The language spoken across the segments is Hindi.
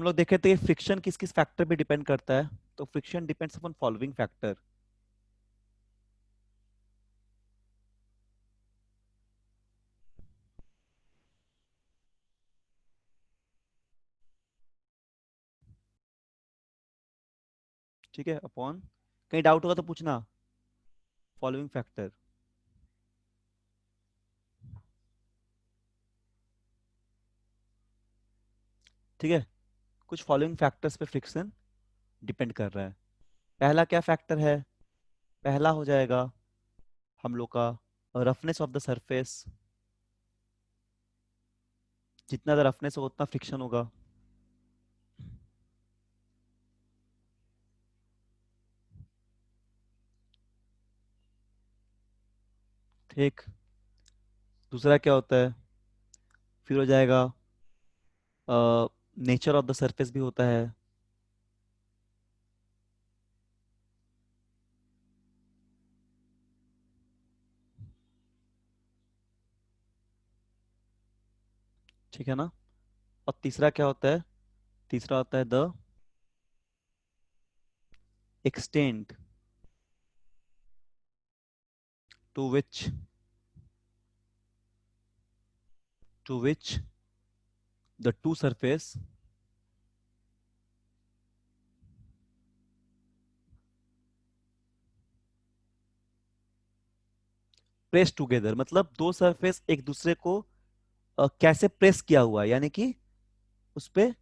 हम लोग देखे थे फ्रिक्शन किस किस फैक्टर पे डिपेंड करता है। तो friction depends upon following factor. ठीक है, अपॉन, कहीं डाउट होगा तो पूछना, फॉलोइंग फैक्टर। ठीक है, कुछ फॉलोइंग फैक्टर्स पे फ्रिक्शन डिपेंड कर रहा है। पहला क्या फैक्टर है? पहला हो जाएगा हम लोग का रफनेस ऑफ द सरफेस। जितना ज़्यादा रफनेस होगा उतना फ्रिक्शन होगा। ठीक, दूसरा क्या होता है? फिर हो जाएगा नेचर ऑफ द सरफेस भी होता है। ठीक है ना? और तीसरा क्या होता है? तीसरा होता है the extent to which the two surface press together. मतलब दो सरफेस एक दूसरे को कैसे प्रेस किया हुआ है, यानी कि उस पे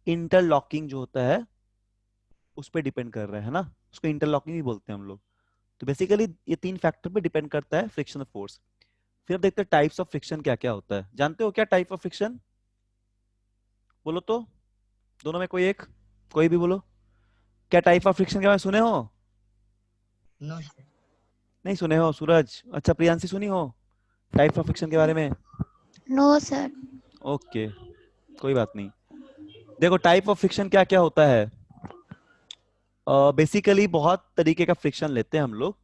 इंटरलॉकिंग जो होता है उस पे डिपेंड कर रहा है ना। उसको इंटरलॉकिंग ही बोलते हैं हम लोग। तो बेसिकली ये तीन फैक्टर पे डिपेंड करता है फ्रिक्शन फोर्स। फिर अब देखते हैं टाइप्स ऑफ फ्रिक्शन क्या क्या होता है। जानते हो क्या टाइप ऑफ फ्रिक्शन? बोलो तो, दोनों में कोई एक, कोई भी बोलो। क्या टाइप ऑफ फ्रिक्शन के बारे में सुने हो? नो नहीं सुने हो सूरज? अच्छा, प्रियांशी सुनी हो टाइप ऑफ फ्रिक्शन के बारे में? No sir. ओके, कोई बात नहीं। देखो टाइप ऑफ फ्रिक्शन क्या क्या होता है। बेसिकली बहुत तरीके का फ्रिक्शन लेते हैं हम लोग,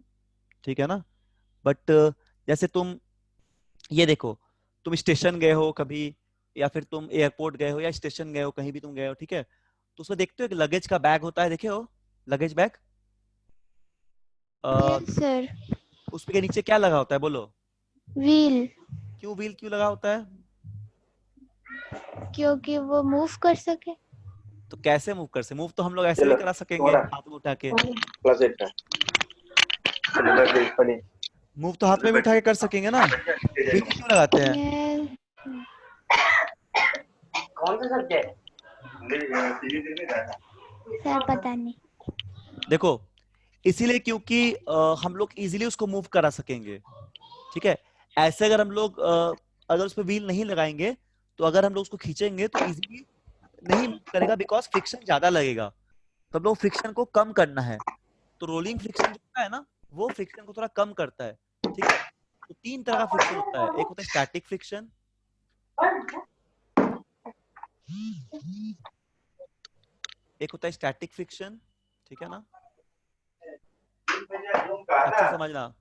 ठीक है ना। बट जैसे तुम ये देखो, तुम स्टेशन गए हो कभी, या फिर तुम एयरपोर्ट गए हो या स्टेशन गए हो, कहीं भी तुम गए हो, ठीक है। तो उसमें देखते हो कि लगेज का बैग होता है, देखे हो लगेज बैग? Yes sir. उसके नीचे क्या लगा होता है बोलो? व्हील। क्यों व्हील क्यों लगा होता है? क्योंकि वो मूव कर सके। तो कैसे मूव कर से? मूव तो हम लोग ऐसे भी करा सकेंगे हाथ में उठा के। मूव तो हाथ में भी उठा के कर सकेंगे ना। व्हील क्यों लगाते हैं? यस कौन सा सब्जेक्ट? सर, पता नहीं। देखो, इसीलिए क्योंकि हम लोग इजीली उसको मूव करा सकेंगे, ठीक है। ऐसे अगर हम लोग अगर उस पर व्हील नहीं लगाएंगे, तो अगर हम लोग उसको खींचेंगे तो इजीली नहीं मूव करेगा, बिकॉज फ्रिक्शन ज्यादा लगेगा। तो हम लोग फ्रिक्शन को कम करना है। तो रोलिंग फ्रिक्शन जो होता है ना, वो फ्रिक्शन को थोड़ा कम करता है, ठीक है। तो तीन तरह का फ्रिक्शन होता है। एक होता है स्टैटिक फ्रिक्शन, एक होता है स्टैटिक फ्रिक्शन, ठीक है ना। अच्छे से समझना।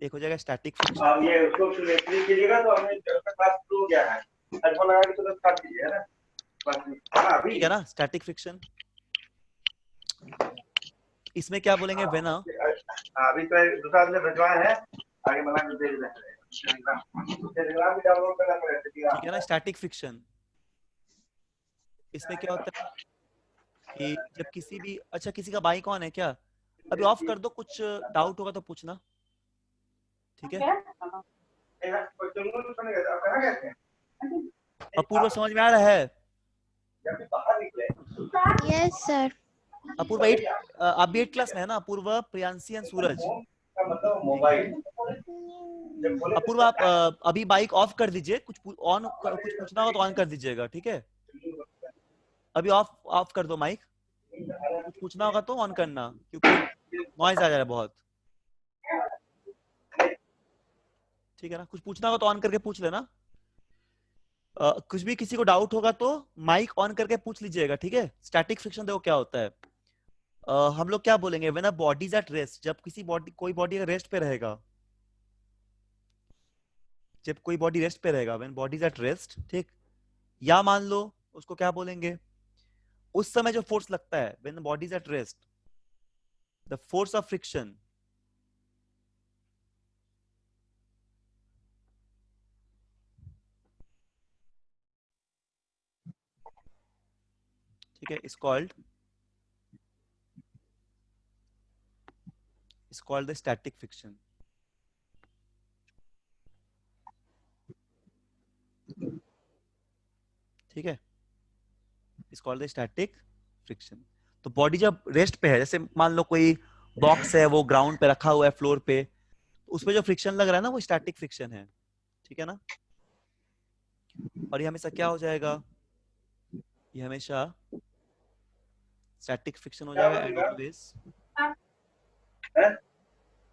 एक हो जाएगा स्टैटिक फ्रिक्शन, अब ये उसको क्लिक कीजिएगा तो हमें क्लास शुरू हो गया है। हेडफोन लगा के तुरंत काट दीजिए, है ना? बस हाँ अभी ठीक है ना, स्टैटिक फ्रिक्शन। इसमें क्या बोलेंगे, वेन अभी तो एक दूसरा आदमी भिजवाए हैं, आगे बना के भेज रहे हैं। टेलीग्राम भी डाउनलोड करना पड़ेगा ठीक है ना, टेलीग्राम। Static friction. इसमें क्या होता है कि जब किसी भी, अच्छा किसी का बाइक ऑन है क्या? अभी ऑफ कर दो, कुछ डाउट होगा तो पूछना, ठीक है। आप कहाँ गए थे? अपूर्व समझ में आ रहा है? जब भी बाहर निकले यस सर। अपूर्व एट, आप भी 8 क्लास में है ना? अपूर्व, प्रियांशी एंड सूरज। फोन का मतलब मोबाइल। जब बोले अपूर्व आप अभी बाइक ऑफ कर दीजिए, ऑन कुछ पूछना होगा तो ऑन कर दीजिएगा, ठीक है। अभी ऑफ ऑफ कर दो माइक। कुछ पूछना होगा तो ऑन करना, क्योंकि नॉइज आ जा रहा है बहुत, ठीक है ना। कुछ पूछना होगा तो ऑन करके पूछ लेना। कुछ भी किसी को डाउट होगा तो माइक ऑन करके पूछ लीजिएगा, ठीक है। स्टैटिक फ्रिक्शन देखो क्या होता है। हम लोग क्या बोलेंगे, when a body is at rest, जब किसी बॉडी, कोई बॉडी रेस्ट पे रहेगा, जब कोई बॉडी रेस्ट पे रहेगा, when body is at rest, ठीक। या मान लो उसको क्या बोलेंगे, उस समय जो फोर्स लगता है when the body is at rest, the force of friction ठीक है, is called the static friction. ठीक है, is called the static friction. तो बॉडी जब रेस्ट पे है, जैसे मान लो कोई बॉक्स है वो ग्राउंड पे रखा हुआ है फ्लोर पे, उसपे जो फ्रिक्शन लग रहा है ना वो स्टैटिक फ्रिक्शन है, ठीक है ना। और ये हमेशा क्या हो जाएगा, ये हमेशा स्टैटिक फ्रिक्शन हो क्या जाएगा एंड बोलेगा? ऑलवेज। हैं?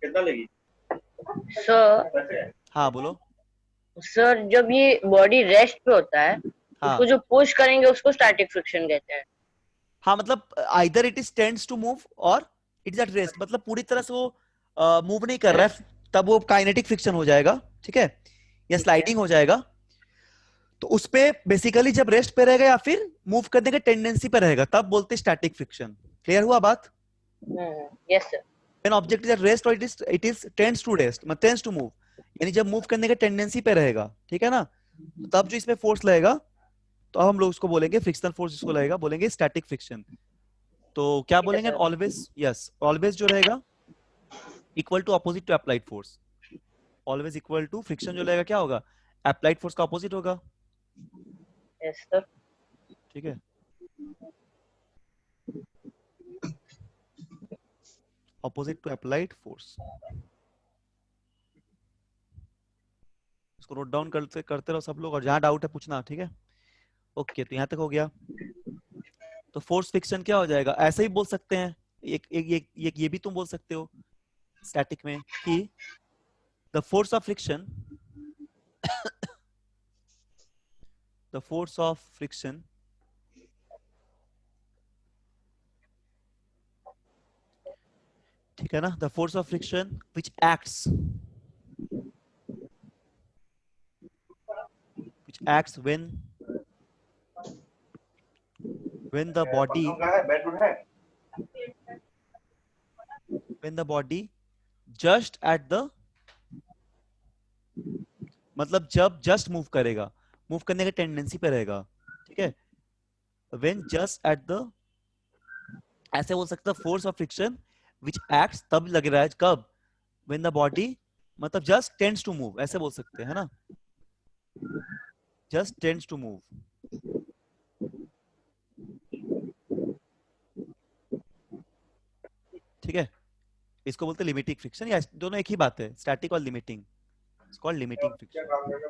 कितना लेगी? सर वैसे हाँ बोलो। सर जब ये बॉडी रेस्ट पे होता है, हाँ उसको जो पुश करेंगे उसको स्टैटिक फ्रिक्शन कहते हैं। हाँ, मतलब either it is tends to move और इट इज एट रेस्ट, मतलब पूरी तरह से वो मूव नहीं कर रहा है, तब वो काइनेटिक फ्रिक्शन हो जाएगा, ठीक है, या स्लाइडिंग हो जाएगा। तो उस पे बेसिकली जब रेस्ट पे रहेगा या फिर मूव करने के टेंडेंसी पे रहेगा तब बोलते हैं स्टैटिक फ्रिक्शन। क्लियर हुआ बात? Yes sir. When object is at rest और it is tends to rest, मतलब टेंड्स टू मूव, यानी जब मूव करने के टेंडेंसी पे रहेगा, ठीक है ना, तब जो इसमें फोर्स लगेगा तो अब हम लोग उसको बोलेंगे फ्रिक्शनल फोर्स, इसको लगेगा बोलेंगे स्टैटिक फ्रिक्शन। तो क्या ठीक है बोलेंगे, सर। ऑलवेज, यस, ऑलवेज जो रहेगा equal to opposite to applied force, always equal to friction जो रहेगा क्या होगा, अप्लाइड फोर्स का अपोजिट होगा, यस सर। ठीक है, अपोजिट टू अप्लाइड फोर्स। इसको नोट डाउन करते करते रहो सब लोग, और जहां डाउट है पूछना, ठीक है। ओके, तो यहां तक हो गया। तो फोर्स फ्रिक्शन क्या हो जाएगा, ऐसे ही बोल सकते हैं, एक ये भी तुम बोल सकते हो स्टैटिक में कि the force of friction the force of friction ठीक है ना, the force of friction which acts when the body पंखा है, बेडरूम है। when the body just at the, मतलब जब जस्ट मूव करेगा, मूव करने के टेंडेंसी पे रहेगा, ठीक है, when just at the, ऐसे बोल सकते हैं force of friction which acts, तब लग रहा है कब, when the body, मतलब just tends to move, ऐसे बोल सकते हैं ना, just tends to move, ठीक है, इसको बोलते हैं लिमिटिंग फ्रिक्शन, या दोनों एक ही बात है, स्टैटिक और लिमिटिंग, इट्स कॉल्ड लिमिटिंग क्या फ्रिक्शन, काम करेगा?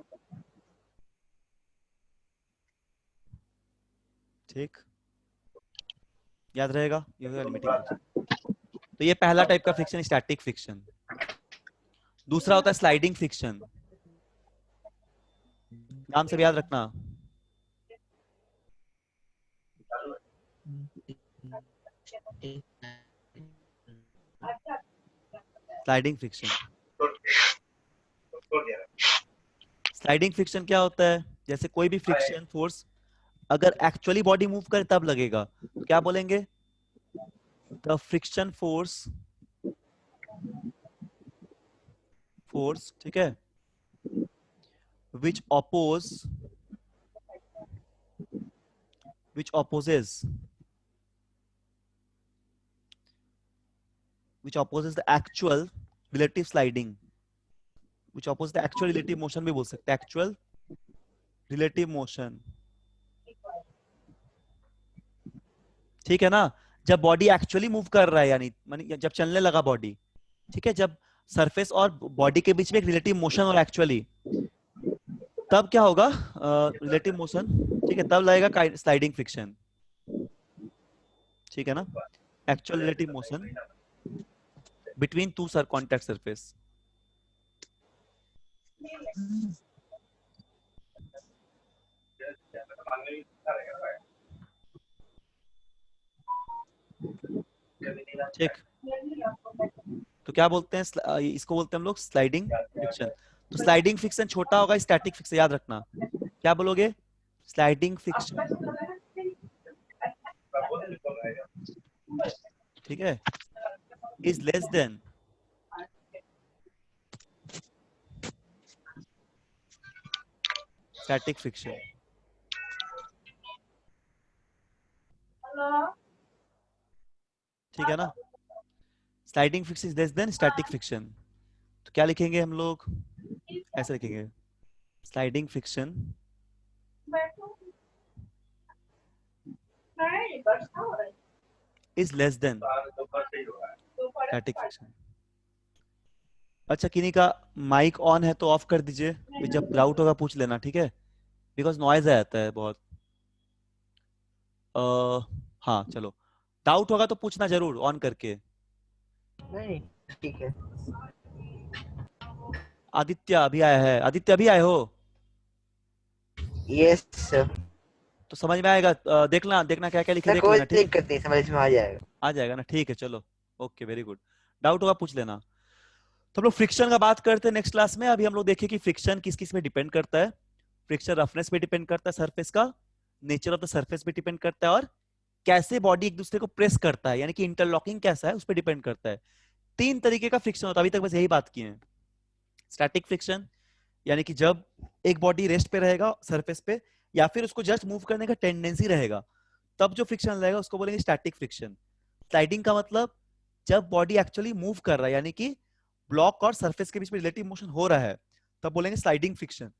ठीक, याद रहेगा, ये होगा लिमिटिंग फ्रिक्शन। तो ये पहला टाइप का फ्रिक्शन स्टैटिक फ्रिक्शन। दूसरा होता है स्लाइडिंग फ्रिक्शन, नाम से भी याद रखना, स्लाइडिंग फ्रिक्शन। छोड़ दिया। स्लाइडिंग फ्रिक्शन क्या होता है, जैसे कोई भी फ्रिक्शन फोर्स अगर एक्चुअली बॉडी मूव करे तब लगेगा, तो क्या बोलेंगे, द फ्रिक्शन फोर्स, ठीक है, which opposes the actual relative sliding, which opposes the actual relative motion भी बोल सकते हैं, actual relative motion, ठीक है ना, जब बॉडी एक्चुअली मूव कर रहा है, यानी जब चलने लगा बॉडी, ठीक है, जब सरफेस और बॉडी के बीच में एक रिलेटिव मोशन और एक्चुअली, तब क्या होगा, रिलेटिव मोशन, ठीक है, तब लगेगा स्लाइडिंग फ्रिक्शन, ठीक है ना, actual relative motion between two contact surface. ठीक, तो क्या बोलते हैं, इसको बोलते हैं हम लोग स्लाइडिंग फ्रिक्शन। तो स्लाइडिंग फ्रिक्शन छोटा होगा स्टैटिक फ्रिक्शन, याद रखना, क्या बोलोगे, स्लाइडिंग फ्रिक्शन, ठीक है, is less than static friction. ठीक है ना, sliding friction is less than static friction. तो क्या लिखेंगे हम लोग, ऐसे लिखेंगे, sliding friction is less than static friction. अच्छा, किन्हीं का माइक ऑन है तो ऑफ कर दीजिए, जब डाउट होगा पूछ लेना, ठीक है, बिकॉज नॉइज आ जाता है बहुत। हाँ चलो, डाउट होगा तो पूछना जरूर ऑन करके। नहीं ठीक है। आदित्य अभी आया है, आदित्य अभी आए हो यस सर। तो समझ में आएगा, देखना देखना क्या क्या लिखे, सर देख कोई लेना, ठीक है, दिक्कत नहीं, समझ में आ जाएगा। आ जाएगा ना, ठीक है चलो, ओके वेरी गुड। डाउट होगा पूछ लेना। तो हम लोग फ्रिक्शन का बात करते हैं नेक्स्ट क्लास में। अभी हम लोग देखें कि फ्रिक्शन किस किस पे डिपेंड करता है। फ्रिक्शन रफनेस पे डिपेंड करता है सरफेस का, नेचर ऑफ द सरफेस पे डिपेंड करता है, और कैसे बॉडी एक दूसरे को प्रेस करता है, यानी कि इंटरलॉकिंग कैसा है उस पर डिपेंड करता है। 3 तरीके का फ्रिक्शन होता है, अभी तक बस यही बात की है। स्टैटिक फ्रिक्शन यानी कि जब एक बॉडी रेस्ट पे रहेगा सरफेस पे, या फिर उसको जस्ट मूव करने का टेंडेंसी रहेगा, तब जो फ्रिक्शन रहेगा उसको बोलेंगे स्टैटिक फ्रिक्शन। स्लाइडिंग का मतलब जब बॉडी एक्चुअली मूव कर रहा है, यानी कि ब्लॉक और सरफेस के बीच में रिलेटिव मोशन हो रहा है, तब बोलेंगे स्लाइडिंग फ्रिक्शन।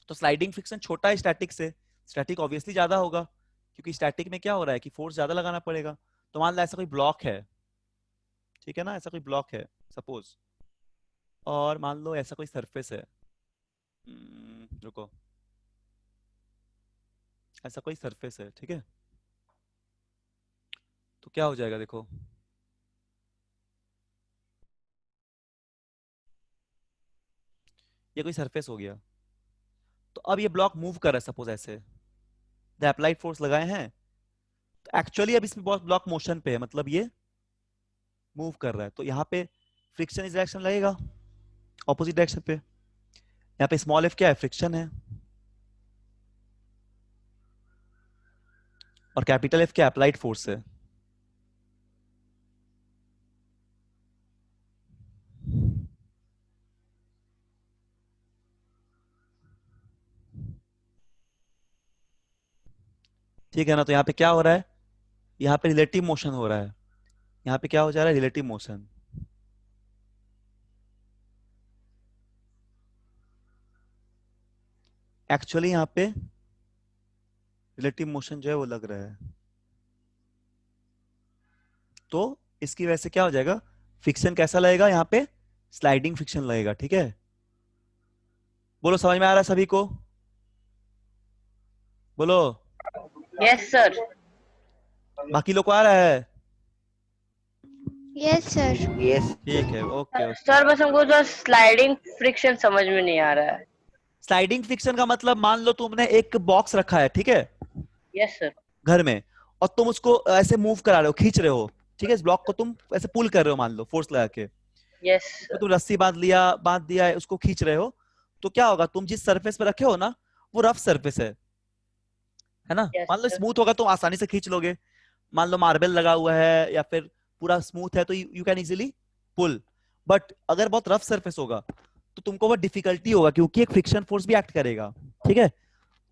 तो स्लाइडिंग फ्रिक्शन छोटा है स्टैटिक से, स्टैटिक ऑब्वियसली ज्यादा होगा, क्योंकि स्टैटिक में क्या हो रहा है कि फोर्स ज्यादा लगाना पड़ेगा। तो मान लो ऐसा कोई ब्लॉक है, ठीक है ना, ऐसा कोई ब्लॉक है सपोज, और मान लो ऐसा कोई सरफेस है, रुको, ऐसा कोई सरफेस है, ठीक है, तो क्या हो जाएगा देखो, ये कोई सरफेस हो गया, तो अब ये ब्लॉक मूव कर रहा है सपोज ऐसे, द अप्लाइड फोर्स लगाए हैं, तो एक्चुअली अब इसमें बहुत ब्लॉक मोशन पे है, मतलब ये मूव कर रहा है, तो यहाँ पे फ्रिक्शन इस डायरेक्शन लगेगा, ऑपोजिट डायरेक्शन पे। यहाँ पे स्मॉल एफ क्या है, फ्रिक्शन है, और कैपिटल एफ क्या अप्लाइड फोर्स है। ठीक है ना, तो यहाँ पे क्या हो रहा है, यहाँ पे रिलेटिव मोशन हो रहा है, यहाँ पे क्या हो जा रहा है, रिलेटिव मोशन। एक्चुअली यहाँ पे रिलेटिव मोशन जो है वो लग रहा है, तो इसकी वजह से क्या हो जाएगा, फ्रिक्शन कैसा लगेगा, यहाँ पे स्लाइडिंग फ्रिक्शन लगेगा, ठीक है। बोलो समझ में आ रहा है सभी को, बोलो। Yes sir. बाकी लोग को आ रहा है, यस सर। यस ठीक है, ओके ओके। सर बस हमको तो स्लाइडिंग फ्रिक्शन समझ में नहीं आ रहा है। स्लाइडिंग फ्रिक्शन का मतलब, मान लो तुमने एक बॉक्स रखा है, ठीक है, यस सर। घर में, और तुम उसको ऐसे मूव करा रहे हो, खींच रहे हो, ठीक है, इस ब्लॉक को तुम ऐसे पुल कर रहे हो, मान लो फोर्स लगा के, यस तो तुम रस्सी बांध दिया है, उसको खींच रहे हो, तो क्या होगा, तुम जिस सरफेस पे रखे हो ना, वो रफ सरफेस है ना। यस मान लो सर। स्मूथ होगा तो आसानी से खींच लोगे, मान लो मार्बल लगा हुआ है या फिर पूरा स्मूथ है तो you can easily pull, but अगर बहुत रफ सरफेस होगा तो तुमको बहुत डिफिकल्टी होगा, क्योंकि एक फ्रिक्शन फोर्स भी एक्ट करेगा, ठीक है।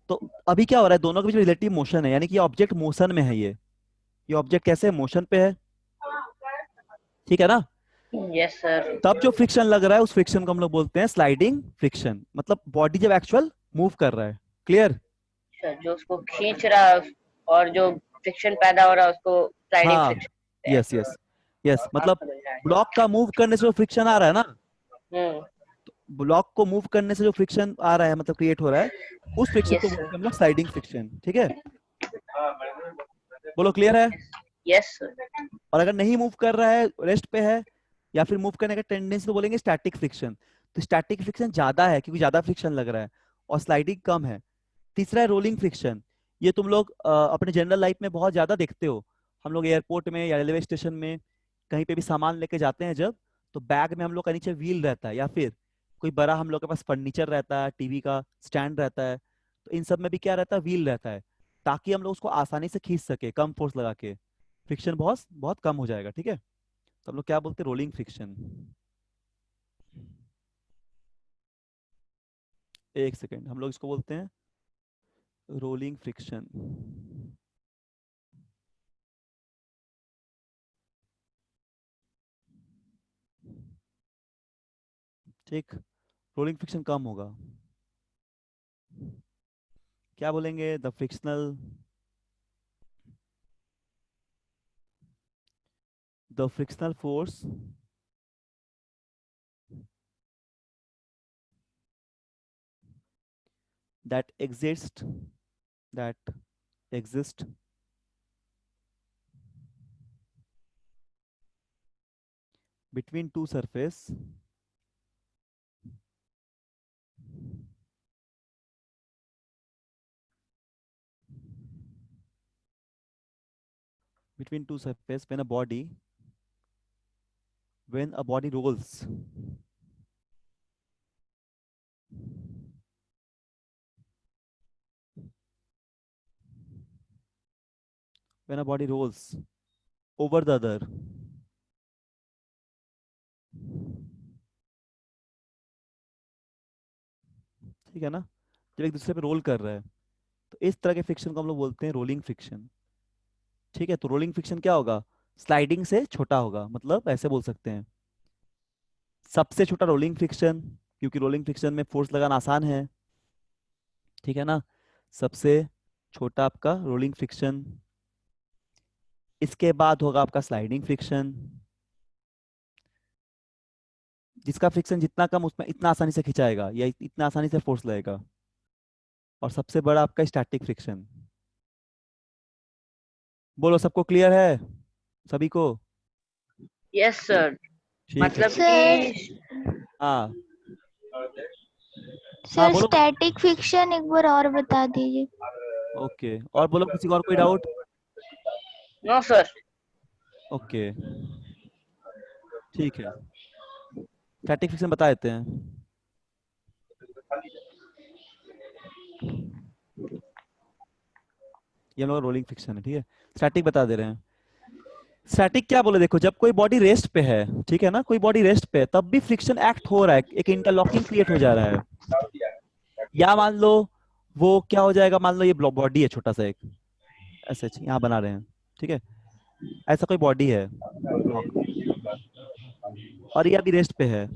तो अभी क्या हो रहा है, दोनों के बीच रिलेटिव मोशन है, यानी कि ऑब्जेक्ट मोशन में है, ये ऑब्जेक्ट कैसे है, मोशन पे है, ठीक है ना। Yes sir. तब जो फ्रिक्शन लग रहा है उस फ्रिक्शन को हम लोग बोलते हैं स्लाइडिंग फ्रिक्शन, मतलब बॉडी जब एक्चुअल मूव कर रहा है, क्लियर। जो उसको खींच रहा है और जो फ्रिक्शन पैदा हो रहा है उसको स्लाइडिंग हाँ, फ्रिक्शन। यस यस यस, आप मतलब समझ रहे हैं। ब्लॉक का मूव करने से जो फ्रिक्शन आ रहा है ना, हम्म। ब्लॉक को मूव करने से जो फ्रिक्शन आ रहा है, मतलब क्रिएट हो रहा है, उस फ्रिक्शन को यस बोलते सर। हैं हम लोग स्लाइडिंग फ्रिक्शन, ठीक है। बोलो क्लियर है। Yes sir. और अगर नहीं मूव कर रहा है, रेस्ट पे है, या फिर मूव करने का टेंडेंसी, तो बोलेंगे स्टैटिक फ्रिक्शन। तो स्टैटिक फ्रिक्शन ज्यादा है क्योंकि ज्यादा फ्रिक्शन लग रहा है, और स्लाइडिंग कम है। तीसरा है रोलिंग फ्रिक्शन, ये तुम लोग अपने जनरल लाइफ में बहुत ज्यादा देखते हो। हम लोग एयरपोर्ट में या रेलवे स्टेशन में कहीं पे भी सामान लेके जाते हैं जब, तो बैग में हम लोग का नीचे व्हील रहता है, या फिर कोई बड़ा हम लोग के पास फर्नीचर रहता है, टीवी का स्टैंड रहता है, तो इन सब में भी क्या रहता है, व्हील रहता है, ताकि हम लोग उसको आसानी से खींच सके कम फोर्स लगा के, फ्रिक्शन बहुत बहुत कम हो जाएगा। ठीक है, तो हम लोग क्या बोलते हैं, रोलिंग फ्रिक्शन। एक सेकेंड, हम लोग इसको बोलते हैं रोलिंग फ्रिक्शन। ठीक, रोलिंग फ्रिक्शन कम होगा, क्या बोलेंगे, the frictional force that exist between two surface when a body rolls over the other, ठीक है ना, जब एक दूसरे पे रोल कर रहा है, तो इस तरह के फ्रिक्शन को हम लोग बोलते हैं रोलिंग फ्रिक्शन। ठीक है, तो रोलिंग फ्रिक्शन क्या होगा, स्लाइडिंग से छोटा होगा, मतलब ऐसे बोल सकते हैं, सबसे छोटा रोलिंग फ्रिक्शन, क्योंकि रोलिंग फ्रिक्शन में फोर्स लगाना आसान है। ठीक है ना, सबसे छोटा आपका रोलिंग फ्रिक्शन, इसके बाद होगा आपका स्लाइडिंग फ्रिक्शन, जिसका फ्रिक्शन जितना कम उसमें इतना आसानी से खिंचाएगा या इतना आसानी से फोर्स लगेगा, और सबसे बड़ा आपका स्टैटिक फ्रिक्शन। बोलो, सबको क्लियर है, सभी को? यस सर, ठीक है, मतलब सर कि हाँ हाँ सर बोलो। स्टैटिक फिक्शन एक बार और बता दीजिए। ओके, और बोलो, किसी को और कोई डाउट? No sir. ओके, ठीक है, स्टैटिक फ्रिक्शन बता देते हैं। ये हम लोग रोलिंग फ्रिक्शन है, ठीक है, स्टैटिक बता दे रहे हैं। स्टैटिक क्या बोले, देखो जब कोई बॉडी रेस्ट पे है, ठीक है ना, कोई बॉडी रेस्ट पे है, तब भी फ्रिक्शन एक्ट हो रहा है, एक इंटरलॉकिंग क्रिएट हो जा रहा है। या मान लो वो क्या हो जाएगा, मान लो ये बॉडी है छोटा सा एक, ऐसे यहाँ बना रहे हैं, ठीक है, ऐसा कोई बॉडी है ब्लॉक, और ये अभी रेस्ट पे है,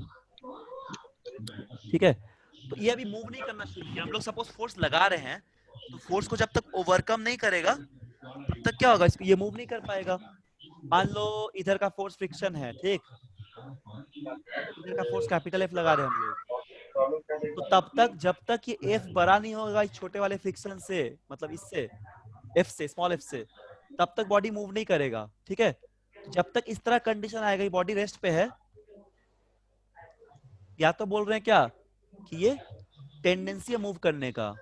ठीक है, तो ये अभी मूव नहीं करना शुरू किया, हम लोग सपोज फोर्स लगा रहे हैं, तो फोर्स को जब तक ओवरकम नहीं करेगा तब तक क्या होगा, इसको ये मूव नहीं कर पाएगा। मान लो इधर का फोर्स फ्रिक्शन है, ठीक, इधर का फोर्स कैपिटल एफ लगा रहे हैं हम लोग, तो तब तक जब तक ये एफ बड़ा नहीं होगा इस छोटे वाले फ्रिक्शन से, मतलब इससे, एफ से, स्मॉल एफ से, तब तक बॉडी मूव नहीं करेगा। ठीक है, जब तक इस तरह कंडीशन आएगा, ये बॉडी रेस्ट पे है, या तो बोल रहे हैं क्या कि ये टेंडेंसी है मूव करने का,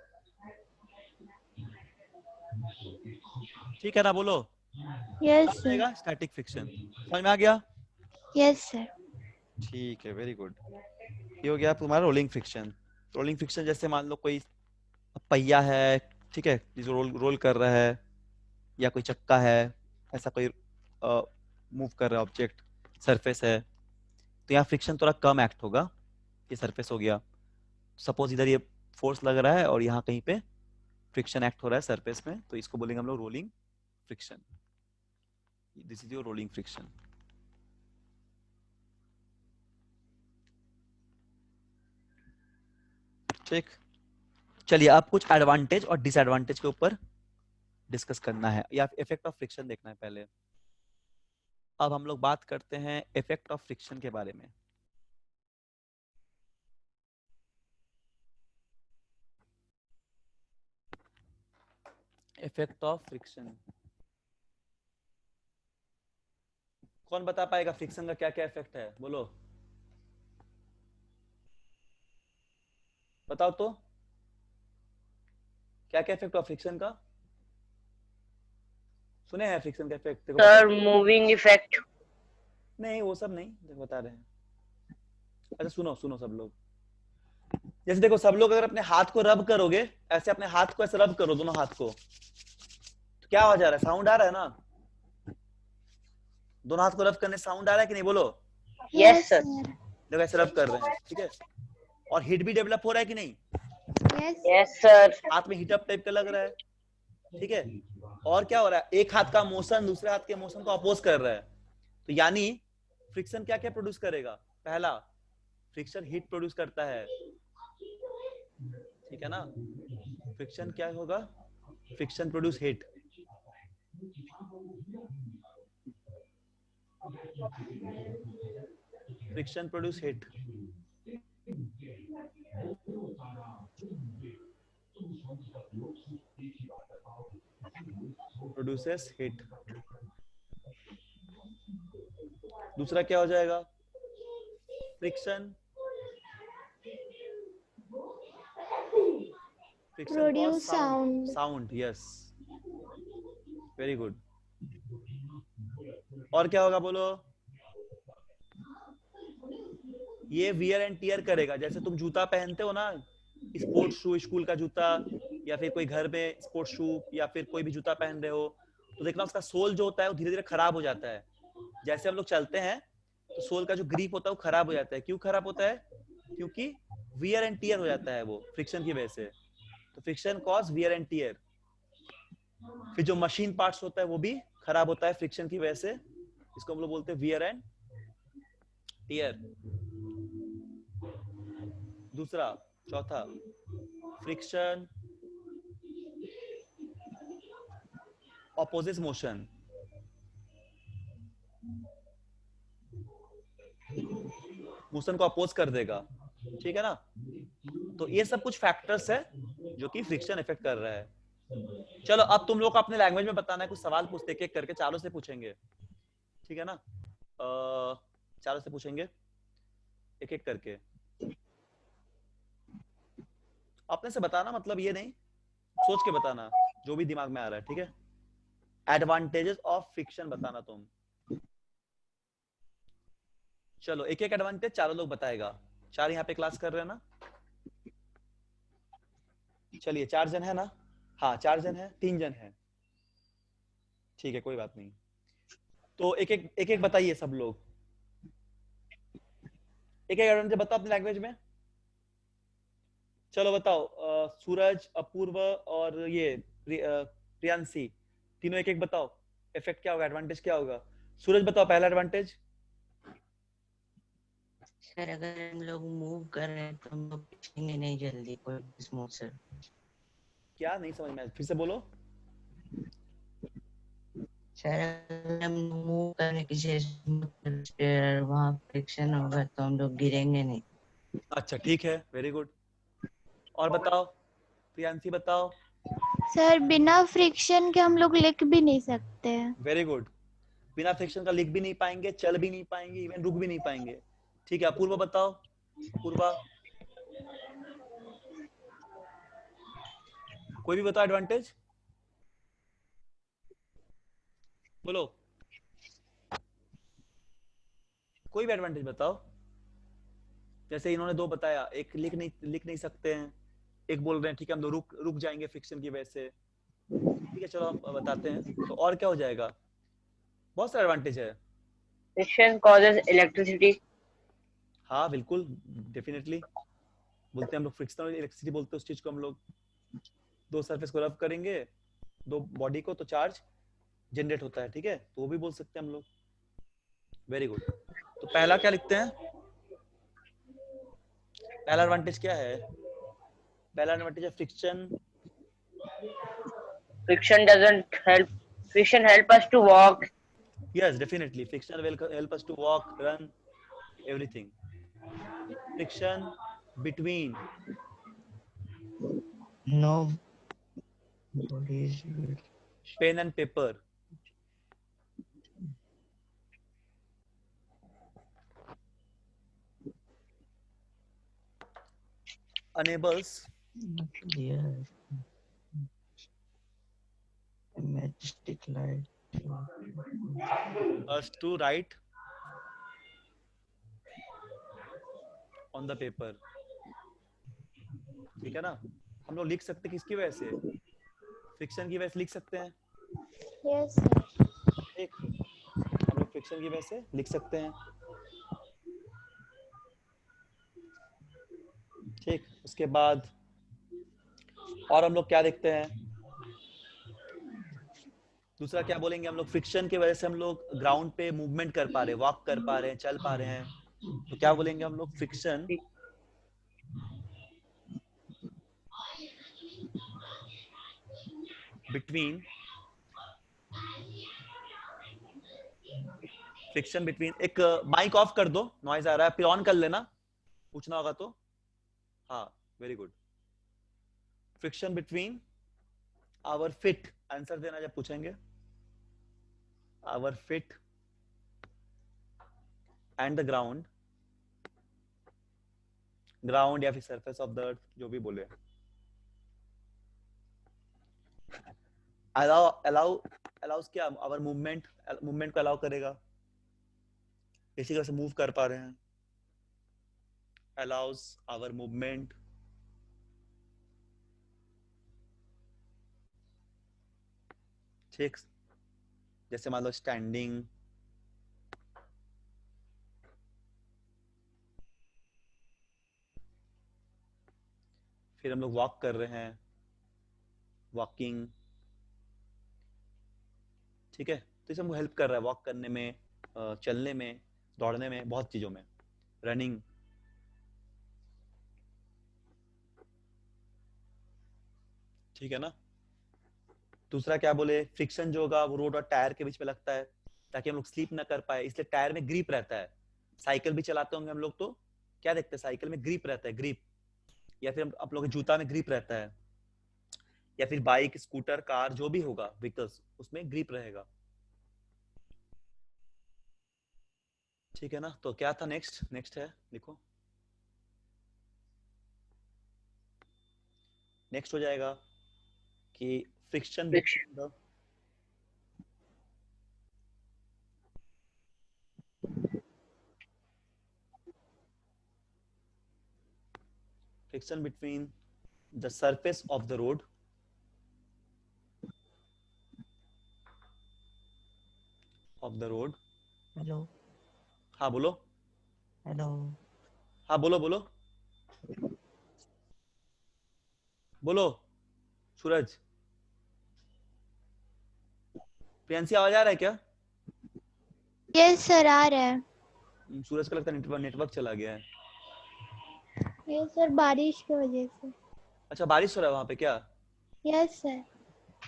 ठीक है ना, बोलो, यस तब सर। रहेगा स्टैटिक फ्रिक्शन। समझ में आ गया? Yes sir. ठीक है, वेरी गुड। ये हो गया तुम्हारा रोलिंग फ्रिक्शन। रोलिंग फ्रिक्शन जैसे मान लो कोई पहिया है, ठीक है, जिसको रोल रोल कर रहा है, या कोई चक्का है, ऐसा कोई मूव कर रहा है ऑब्जेक्ट, सरफेस है, तो यहाँ फ्रिक्शन थोड़ा कम एक्ट होगा, ये सरफेस हो गया, सपोज इधर ये फोर्स लग रहा है और यहाँ कहीं पे फ्रिक्शन एक्ट हो रहा है सरफेस में, तो इसको बोलेंगे हम लोग rolling friction. This is your rolling friction. ठीक, चलिए अब कुछ एडवांटेज और डिसएडवांटेज के ऊपर डिस्कस करना है, या इफेक्ट ऑफ फ्रिक्शन देखना है पहले। अब हम लोग बात करते हैं इफेक्ट ऑफ फ्रिक्शन के बारे में। इफेक्ट ऑफ फ्रिक्शन, कौन बता पाएगा फ्रिक्शन का क्या क्या इफेक्ट है, बोलो, बताओ तो, क्या क्या इफेक्ट ऑफ फ्रिक्शन का सुने हैं? फ्रिक्शन का इफेक्ट देखो, सर बताओ। Moving effect. नहीं वो सब नहीं, देखो बता रहे हैं। अच्छा सुनो सुनो सब लोग, जैसे देखो सब लोग अगर अपने हाथ को रब करोगे, ऐसे अपने हाथ को ऐसे रब करो दोनों हाथ को, तो क्या हो जा रहा है? साउंड आ रहा है ना? दोनों हाथ को रब करने साउंड आ रहा है कि नहीं? बोलो। Yes, sir. देखो ऐसे रब कर रहे हैं, ठीक है। और हीट भी डेवलप हो रहा है कि नहीं? Yes Yes, sir. हाथ में हीटअप टाइप का लग रहा है, ठीक है। और क्या हो रहा है? एक हाथ का मोशन दूसरे हाथ के मोशन को अपोज कर रहा है, तो यानी फ्रिक्शन क्या क्या प्रोड्यूस करेगा? पहला, फ्रिक्शन हीट प्रोड्यूस करता है, ठीक है ना। फ्रिक्शन क्या होगा? Friction produce heat. Friction produce heat. Produces heat. दूसरा क्या हो जाएगा? Friction Produce sound. Sound, yes, very good. और क्या होगा बोलो? ये वियर एंड टियर करेगा। जैसे तुम जूता पहनते हो ना, स्पोर्ट्स शू, स्कूल का जूता, या फिर कोई घर में स्पोर्ट्स शू, या फिर कोई भी जूता पहन रहे हो, तो देखना उसका सोल जो होता है वो धीरे धीरे खराब हो जाता है। जैसे हम लोग चलते हैं तो सोल का जो ग्रिप होता है वो खराब हो जाता है। क्यों खराब होता है? क्योंकि वियर एंड टियर हो जाता है वो फ्रिक्शन की वजह से। तो friction cause wear and tear. फिर जो मशीन पार्ट्स होता है वो भी खराब होता है फ्रिक्शन की वजह से। इसको हम लोग बोलते हैं वियर एंड टियर। दूसरा, चौथा, फ्रिक्शन ऑपोजिट मोशन। मोशन को अपोज कर देगा, ठीक है ना। तो ये सब कुछ फैक्टर्स है जो कि फ्रिक्शन इफेक्ट कर रहा है। चलो अब तुम लोग को अपने लैंग्वेज में बताना है, कुछ सवाल पूछते एक एक करके, चारों से पूछेंगे, ठीक है ना। चारों से पूछेंगे एक एक करके। अपने से बताना, मतलब ये नहीं, सोच के बताना जो भी दिमाग में आ रहा है, ठीक है। एडवांटेजेस ऑफ फ्रिक्शन बताना तुम। चलो एक एक एडवांटेज चारों लोग बताएगा। चार यहाँ पे क्लास कर रहे हैं ना? चलिए 4 जन है ना? हाँ 4 जन है, 3 जन है, ठीक है कोई बात नहीं। तो एक एक बताइए सब लोग, एक एक एडवांटेज बताओ अपनी लैंग्वेज में। चलो बताओ, सूरज, अपूर्व और ये प्रियांशी, तीनों एक एक बताओ इफेक्ट क्या होगा, एडवांटेज क्या होगा। सूरज बताओ पहला एडवांटेज। सर अगर हम लोग मूव कर रहे हैं तो हम लोग पिछेंगे नहीं जल्दी, कोई स्मूथ सर। क्या नहीं समझ में आया, फिर से बोलो। सर अगर हम मूव कर रहे किसी स्मूथ वहाँ फ्रिक्शन होगा तो हम लोग गिरेंगे नहीं। अच्छा ठीक है, वेरी गुड। और बताओ प्रियांशी बताओ। सर बिना फ्रिक्शन के हम लोग लिख भी नहीं सकते हैं। वेरी गुड, बिना फ्रिक्शन का लिख भी नहीं पाएंगे, चल भी नहीं पाएंगे, इवन रुक भी नहीं पाएंगे। ठीक है, अपूर्व बताओ। अपूर्वा, कोई भी बताओ एडवांटेज, बोलो कोई भी एडवांटेज बताओ। जैसे इन्होंने 2 बताया, एक लिख नहीं सकते हैं, एक बोल रहे हैं ठीक है हम तो रुक जाएंगे फ्रिक्शन की वजह से। ठीक है चलो हम बताते हैं, तो और क्या हो जाएगा? बहुत सारे एडवांटेज है। Friction causes electricity. हाँ बिल्कुल, डेफिनेटली बोलते हैं हम लोग फ्रिक्शनल इलेक्ट्रिसिटी बोलते हैं उस चीज को हम लोग। 2 सरफेस को रब करेंगे, 2 बॉडी को, तो चार्ज जनरेट होता है, ठीक है, तो वो भी बोल सकते हैं हम लोग। Very good. तो पहला क्या लिखते हैं? पहला एडवांटेज क्या है? पहला एडवांटेज है friction. Friction help us to walk. Yes, definitely. Friction will help us to walk, run, everything. Friction between No bodies will pen and paper enables not clear. Majestic light. us to write on the paper. ठीक है ना। हम लोग लिख सकते हैं किसकी वजह से, फ्रिक्शन की वजह से लिख सकते हैं। Yes sir. ठीक, हम लोग फ्रिक्शन की वजह से लिख सकते हैं। ठीक, उसके बाद और हम लोग क्या देखते हैं, दूसरा क्या बोलेंगे हम लोग, फ्रिक्शन की वजह से हम लोग ग्राउंड पे मूवमेंट कर पा रहे हैं, वॉक कर पा रहे हैं, चल पा रहे हैं, तो क्या बोलेंगे हम लोग, फ्रिक्शन बिटवीन, फ्रिक्शन बिटवीन, एक माइक ऑफ कर दो, नॉइज आ रहा है, फिर ऑन कर लेना, पूछना होगा तो। हाँ, very good. Friction between our feet, answer देना जब पूछेंगे, our feet and the ground, ground या फिर सरफेस ऑफ द अर्थ, जो भी बोले। अलाउ अलाउ अलाउस क्या, आवर मूवमेंट, मूवमेंट को अलाउ करेगा, इसी तरह से मूव कर पा रहे हैं, allows our movement, ठीक, जैसे मान लो स्टैंडिंग, फिर हम लोग वॉक कर रहे हैं, वॉकिंग, ठीक है, तो इसे हमको हेल्प कर रहा है वॉक करने में, चलने में, दौड़ने में, बहुत चीजों में, रनिंग। ठीक है ना। दूसरा क्या बोले, फ्रिक्शन जो होगा वो रोड और टायर के बीच में लगता है ताकि हम लोग स्लीप ना कर पाए, इसलिए टायर में ग्रिप रहता है। साइकिल भी चलाते होंगे हम लोग तो क्या देखते हैं, साइकिल में ग्रिप रहता है, ग्रिप, या फिर आप लोग के जूता में ग्रिप रहता है, या फिर बाइक, स्कूटर, कार, जो भी होगा व्हीकल्स, उसमें ग्रिप रहेगा। ठीक है ना। तो क्या था, नेक्स्ट नेक्स्ट है, लिखो, नेक्स्ट हो जाएगा कि friction friction between the, friction between the surface of the road, of the road. Hello हाँ बोलो, हेलो हाँ बोलो बोलो बोलो, सूरज, प्रियंसी आवाज आ रहा है क्या? यस सर, आ रहा है। सूरज का लगता है नेटवर्क नेटवर्क चला गया है। यस सर, बारिश की वजह से। अच्छा, बारिश हो रहा है वहां पे क्या? Yes sir.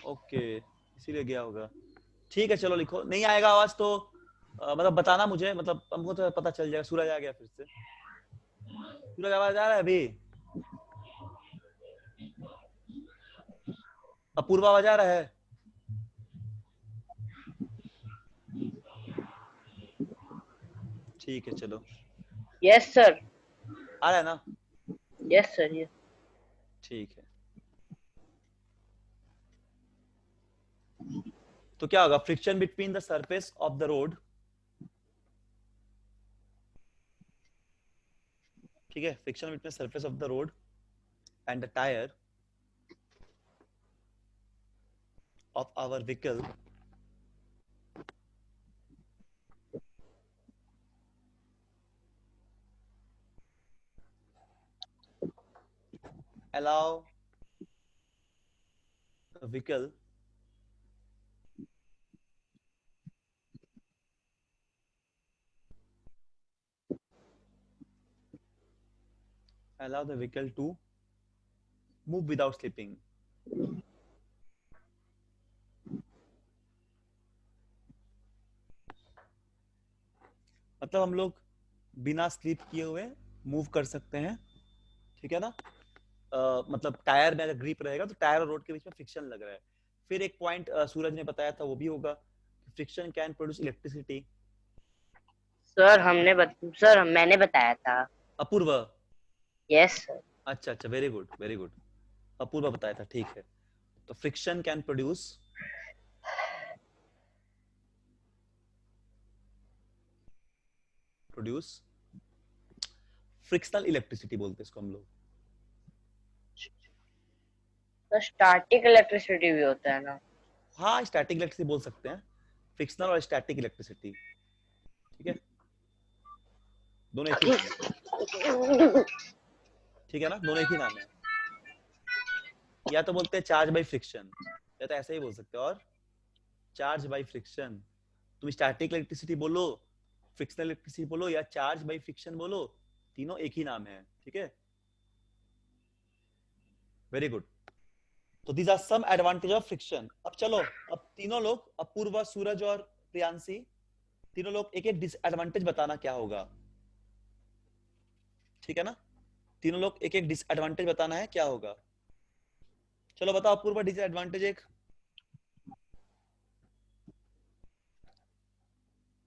ओके, इसीलिए गया होगा। ठीक है, चलो लिखो, नहीं आएगा आवाज तो मतलब बताना मुझे, मतलब हमको तो पता चल जाएगा। सूरज आ गया फिर से, सूरज आवाज आ रहा है अभी? अपूर्व आवाज आ रहा है? ठीक है चलो, यस सर, आ रहा है ना? Yes sir, yes. ठीक है, तो क्या होगा, friction between the surface of the road, ठीक है, friction between surface of the road and the tyre of our vehicle allow the vehicle to move without slipping। मतलब हम लोग बिना स्लिप किए हुए मूव कर सकते हैं, ठीक है ना। मतलब टायर में अगर ग्रिप रहेगा तो टायर और रोड के बीच में फ्रिक्शन लग रहा है। फिर एक पॉइंट सूरज ने बताया था, वो भी होगा, friction can produce electricity. Sir मैंने बताया था। अपूर्व, यस सर। अच्छा अच्छा, वेरी गुड वेरी गुड, अपूर्व बताया था, ठीक है। तो friction can produce frictional electricity बोलते हैं इसको हम लोग। तो स्टैटिक इलेक्ट्रिसिटी भी होता है ना? हाँ, स्टैटिक इलेक्ट्रिसिटी बोल सकते हैं, फ्रिक्शनल और स्टैटिक इलेक्ट्रिसिटी, ठीक है, दोनों एक ही नाम है, ठीक है ना, दोनों एक ही नाम है। या तो बोलते हैं चार्ज बाय फ्रिक्शन, या तो ऐसे ही बोल सकते हो, और चार्ज बाय फ्रिक्शन। तुम स्टैटिक इलेक्ट्रिसिटी बोलो, फ्रिक्शनल इलेक्ट्रिसिटी बोलो, या चार्ज बाय फ्रिक्शन बोलो, तीनों एक ही नाम है, ठीक है। Very good. तो these are some advantage of friction. अब चलो, अब तीनों लोग, अपूर्वा, सूरज और प्रियांशी, तीनों लोग एक एक डिसएडवांटेज बताना क्या होगा, ठीक है ना। तीनों लोग एक एक डिसएडवांटेज बताना है क्या होगा। चलो बताओ, अपूर्वा डिसएडवांटेज एक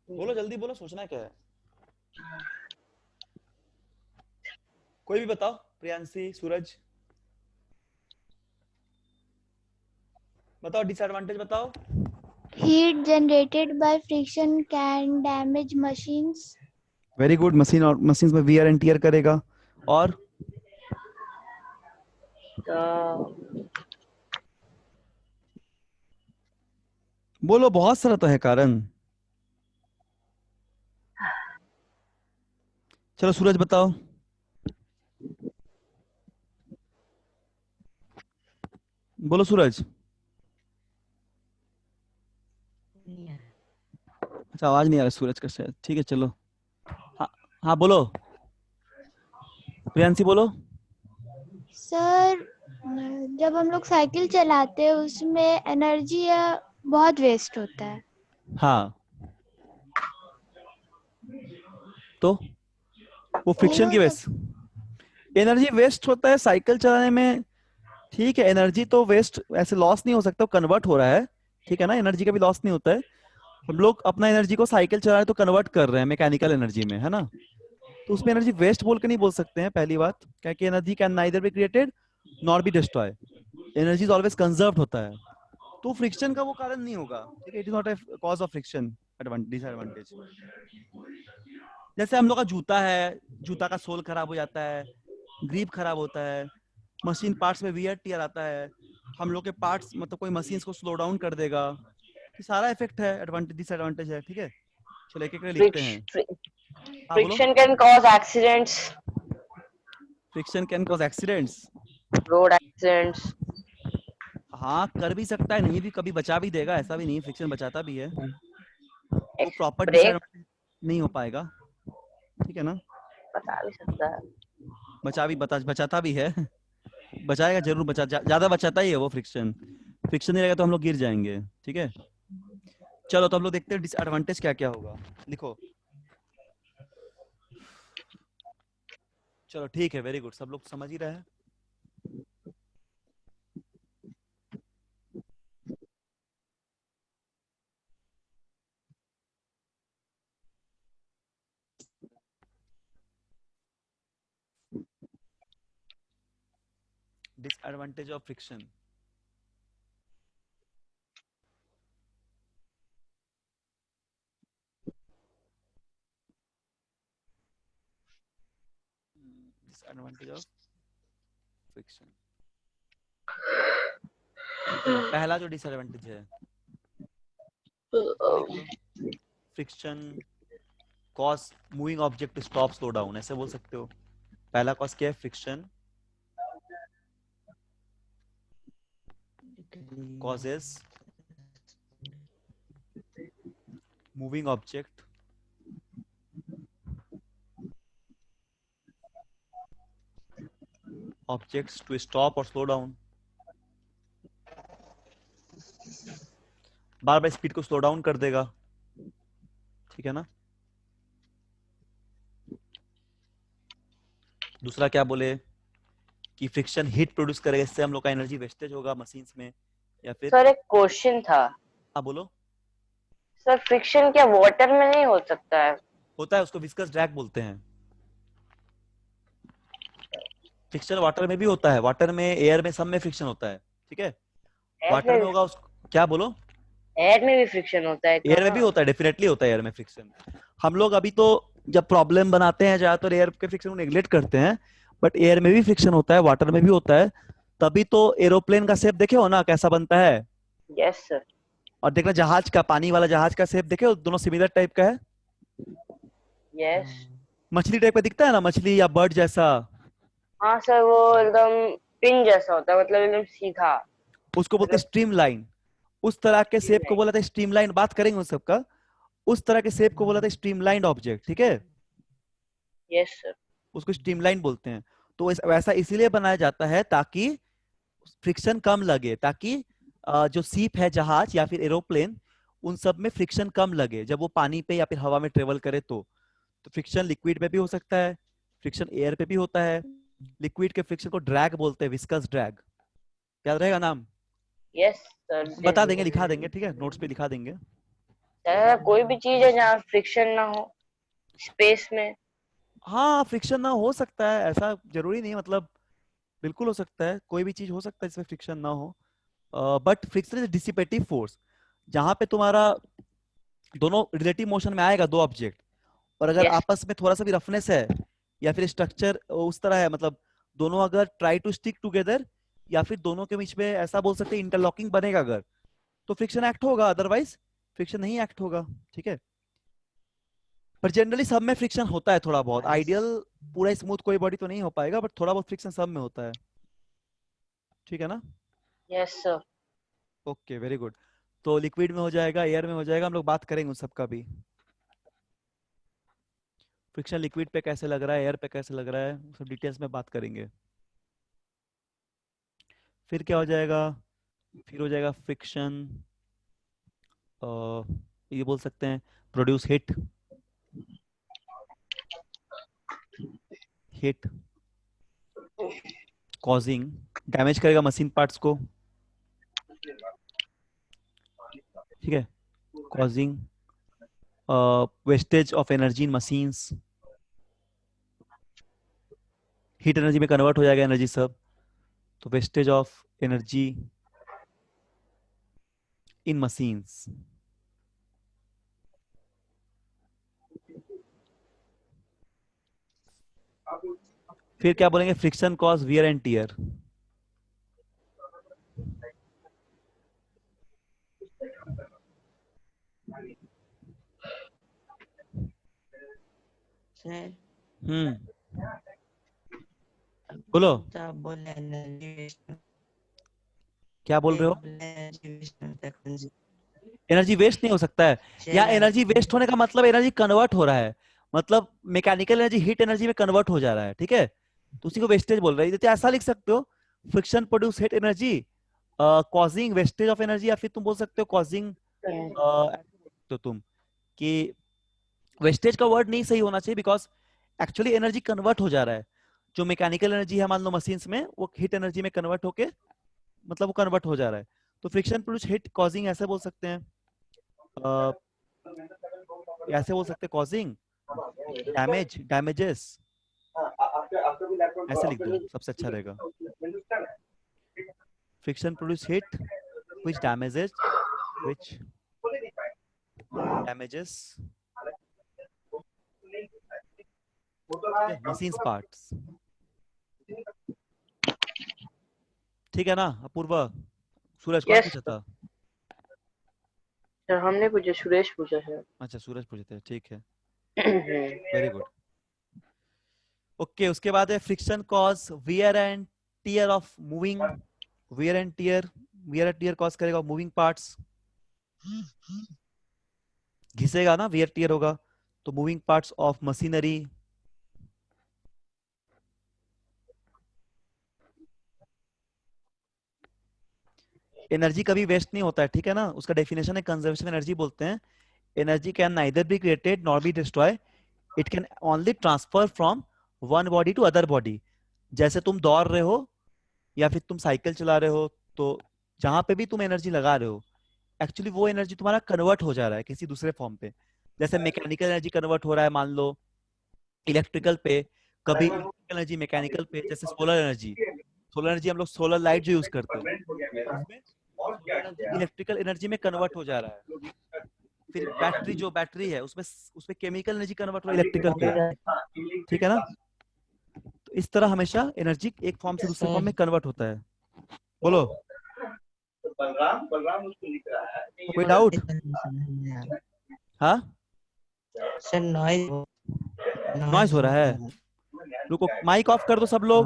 बोलो, जल्दी बोलो, सोचना क्या है। कोई भी बताओ, प्रियांशी, सूरज, बताओ डिसएडवांटेज बताओ। Heat generated by friction can damage machines. Very good, machine और मशीन्स में वियर एंड टियर करेगा। और तो बोलो, बहुत सारा तो है कारण। चलो सूरज बताओ। बोलो सूरज। अच्छा, आवाज नहीं आ रहा सूरज का शायद, ठीक है चलो। हाँ हाँ बोलो, प्रियांशी बोलो। सर, जब हम लोग साइकिल चलाते हैं उसमें एनर्जी बहुत वेस्ट होता है। हाँ, तो वो फ्रिक्शन की वजह से एनर्जी वेस्ट होता है साइकिल चलाने में, ठीक है। एनर्जी तो वेस्ट ऐसे लॉस नहीं हो सकता, कन्वर्ट हो रहा है, ठीक है ना, एनर्जी का भी लॉस नहीं होता है। हम लोग अपना एनर्जी को साइकिल चला रहे तो कन्वर्ट कर रहे हैं मैकेनिकल एनर्जी में, है ना। तो उसमें एनर्जी वेस्ट बोल के नहीं बोल सकते हैं, पहली बात, क्या कि energy can neither be created nor be destroy, energy is always conserved होता है। तो फ्रिक्शन का वो कारण नहीं होगा, ठीक है, it is not a cause of friction disadvantage. जैसे हम लोग का जूता है, जूता का सोल खराब हो जाता है, ग्रिप खराब होता है, मशीन पार्ट्स में वियर टियर आता है, हम लोग के पार्ट्स मतलब कोई मशीन को स्लो डाउन कर देगा, ये सारा इफेक्ट है, एडवांटेज डिसएडवांटेज है, ठीक है। चलो एक एक करके लिखते हैं। हाँ बोलो। Friction can cause accidents, friction can cause accidents, road accidents. हाँ कर भी सकता है, नहीं भी कभी बचा भी देगा, ऐसा भी नहीं, फ्रिक्शन बचाता भी है, वो प्रॉपर ब्रेक डिसएडवांटेज नहीं हो पाएगा, ठीक है ना। बता भी सकता है। बचाता भी है, बचाएगा जरूर, ज्यादा बचाता ही है वो फ्रिक्शन। फ्रिक्शन नहीं रहेगा तो हम लोग गिर जाएंगे, ठीक है। चलो तो हम लोग देखते हैं डिसएडवांटेज क्या क्या होगा, लिखो। चलो ठीक है, वेरी गुड, सब लोग समझ ही रहे हैं। Disadvantage of friction. Disadvantage of friction, पहला जो डिसएडवांटेज है, friction cause moving object to stop slow down, ऐसे बोल सकते हो। पहला कॉज क्या है, friction causes moving object objects to stop or slow down, बार बार स्पीड को स्लो डाउन कर देगा, ठीक है ना। दूसरा क्या बोले कि फ्रिक्शन हीट प्रोड्यूस करेगा, इससे हम लोग का एनर्जी वेस्टेज होगा मशीन्स में, या फिर। सर एक क्वेश्चन था। हाँ बोलो। सर फ्रिक्शन क्या वाटर में नहीं हो सकता है? होता है, उसको विस्कस ड्रैग बोलते हैं। फ्रिक्शन वाटर में भी होता है, वाटर में, एयर में, सब में फ्रिक्शन होता है, ठीक है। वाटर में होगा उसको, क्या बोलो। एयर में भी फ्रिक्शन होता है? एयर में भी होता है, डेफिनेटली होता है एयर में फ्रिक्शन। हम लोग अभी तो जब प्रॉब्लम बनाते हैं ज्यादातर एयर के फ्रिक्शन को नेग्लेक्ट करते हैं, बट एयर में भी फ्रिक्शन होता है, वाटर में भी होता है। तभी तो एरोप्लेन का शेप देखे हो ना कैसा बनता है, यस सर। और देखना जहाज का, पानी वाला जहाज का शेप देखे हो, दोनों सिमिलर टाइप का है। यस। मछली टाइप का दिखता है ना, मछली या बर्ड जैसा, हाँ सर, वो एकदम पिन जैसा होता है, मतलब एकदम सीधा। उसको बोलते हैं मतलब स्ट्रीम लाइन। उस तरह के शेप को बोला था स्ट्रीम लाइन, बात करेंगे उन सबका। उस तरह के शेप को बोला था स्ट्रीमलाइंड ऑब्जेक्ट, ठीक है, यस सर। उसको स्ट्रीमलाइन बोलते हैं। तो वैसा इसीलिए बनाया जाता है ताकि फ्रिक्शन कम लगे, ताकि जो सीप है, जहाज या फिर एरोप्लेन, उन सब में फ्रिक्शन कम लगे जब वो पानी पे या फिर हवा में ट्रेवल करे। तो फ्रिक्शन लिक्विड पे भी हो सकता है, फ्रिक्शन एयर पे भी होता है। लिक्विड के फ्रिक्शन को ड्रैग बोलते हैं, विस्कस ड्रैग। याद रहेगा नाम, यस सर। बता देंगे, लिखा देंगे, ठीक है, नोट्स पे लिखा देंगे। सर कोई भी चीज है जहाँ फ्रिक्शन ना हो स्पेस में। हाँ, फ्रिक्शन ना हो सकता है, ऐसा जरूरी नहीं, मतलब बिल्कुल हो सकता है, कोई भी चीज हो सकता है जिसमें फ्रिक्शन ना हो। But friction is dissipative force. जहां पे तुम्हारा दोनों रिलेटिव मोशन में आएगा, दो ऑब्जेक्ट, और अगर यस। आपस में थोड़ा सा भी रफनेस है या फिर स्ट्रक्चर उस तरह है, मतलब दोनों अगर ट्राई टू स्टिक टुगेदर, या फिर दोनों के बीच में ऐसा बोल सकते हैं इंटरलॉकिंग बनेगा अगर, तो फ्रिक्शन एक्ट होगा, अदरवाइज फ्रिक्शन नहीं एक्ट होगा, ठीक है। पर जनरली सब में फ्रिक्शन होता है थोड़ा बहुत, आइडियल पूरा स्मूथ कोई बॉडी तो नहीं हो पाएगा, बट थोड़ा बहुत फ्रिक्शन सब में होता है, ठीक है ना। Yes sir. Okay, very good. तो लिक्विड में हो जाएगा, एयर में हो जाएगा, हम लोग बात करेंगे उन सब का भी। फ्रिक्शन लिक्विड पे कैसे लग रहा है, एयर पे कैसे लग रहा है, सब डिटेल्स में बात करेंगे। फिर क्या हो जाएगा, फिर हो जाएगा फ्रिक्शन, ये बोल सकते हैं produce hit, hit causing, damage करेगा मशीन पार्ट्स को, ठीक है, causing wastage of energy in machines, heat energy में कन्वर्ट हो जाएगा एनर्जी सब, तो wastage of energy in machines. फिर क्या बोलेंगे, friction cause wear and tear. Sir बोलो, तो आप बोले एनर्जी वेस्ट, क्या बोल रहे हो। एनर्जी वेस्ट होता है consume। एनर्जी वेस्ट नहीं हो सकता है, या सर एनर्जी वेस्ट होने का मतलब एनर्जी कन्वर्ट हो रहा है, मतलब मैकेनिकल एनर्जी हीट एनर्जी में कन्वर्ट हो जा रहा है, ठीक है, तो उसी को वेस्टेज बोल रहे हैं। तो ऐसा लिख सकते हो, friction produce heat energy causing wastage of energy, या फिर तुम बोल सकते हो कॉजिंग, तो तुम कि वेस्टेज का वर्ड नहीं सही होना चाहिए, बिकॉज एक्चुअली एनर्जी कन्वर्ट हो जा रहा है, जो मैकेनिकल एनर्जी है मान लो मशीन्स में, वो हीट एनर्जी में कन्वर्ट होके, मतलब वो कन्वर्ट हो जा रहा है। तो फ्रिक्शन प्रोड्यूस हीट कॉजिंग ऐसे बोल सकते हैं, ऐसे बोल सकते हैं कॉजिंग डैमेज, डैमेजेस, ऐसे लिख दो, सबसे अच्छा रहेगा। Friction produce heat which damages, which damages machines parts, ठीक है ना। अपूर्वा, सूरज कौन यस पूछा था। सर, हमने पूछा, सुरेश पूछा सर। अच्छा, सूरज पूछे थे, ठीक है, वेरी गुड। ओके, उसके बाद है friction cause wear and tear of moving, wear and tear, wear and tear cause करेगा मूविंग पार्ट्स, घिसेगा ना, वियर टियर होगा, तो moving parts of machinery, energy कभी वेस्ट नहीं होता है, ठीक है ना, उसका डेफिनेशन है कंजर्वेशन एनर्जी बोलते हैं। Energy can neither be created nor be destroy, it can only transfer from one body to other body. जैसे तुम दौड़ रहे हो या फिर तुम साइकिल चला रहे हो, तो जहां पे भी तुम एनर्जी लगा रहे हो, एक्चुअली वो एनर्जी तुम्हारा कन्वर्ट हो जा रहा है किसी दूसरे फॉर्म पे। जैसे मैकेनिकल एनर्जी कन्वर्ट हो रहा है मान लो इलेक्ट्रिकल पे, कभी इलेक्ट्रिकल एनर्जी मैकेनिकल पे, जैसे सोलर एनर्जी, सोलर एनर्जी हम लोग सोलर लाइट जो यूज करते हैं, उसमें सोलर एनर्जी इलेक्ट्रिकल एनर्जी में कन्वर्ट हो जा रहा है। फिर बैटरी, जो बैटरी है उसमें उसमें केमिकल एनर्जी कन्वर्ट हो रहा है इलेक्ट्रिकल पे, ठीक है ना। तो इस तरह हमेशा एनर्जी एक फॉर्म से दूसरे फॉर्म सर में कन्वर्ट होता है। बोलो, तो बलराम बलराम उसको लिख रहा है कि कोई डाउट? हाँ, सर नॉइज नॉइस हो रहा है, रुको माइक ऑफ कर दो सब लोग,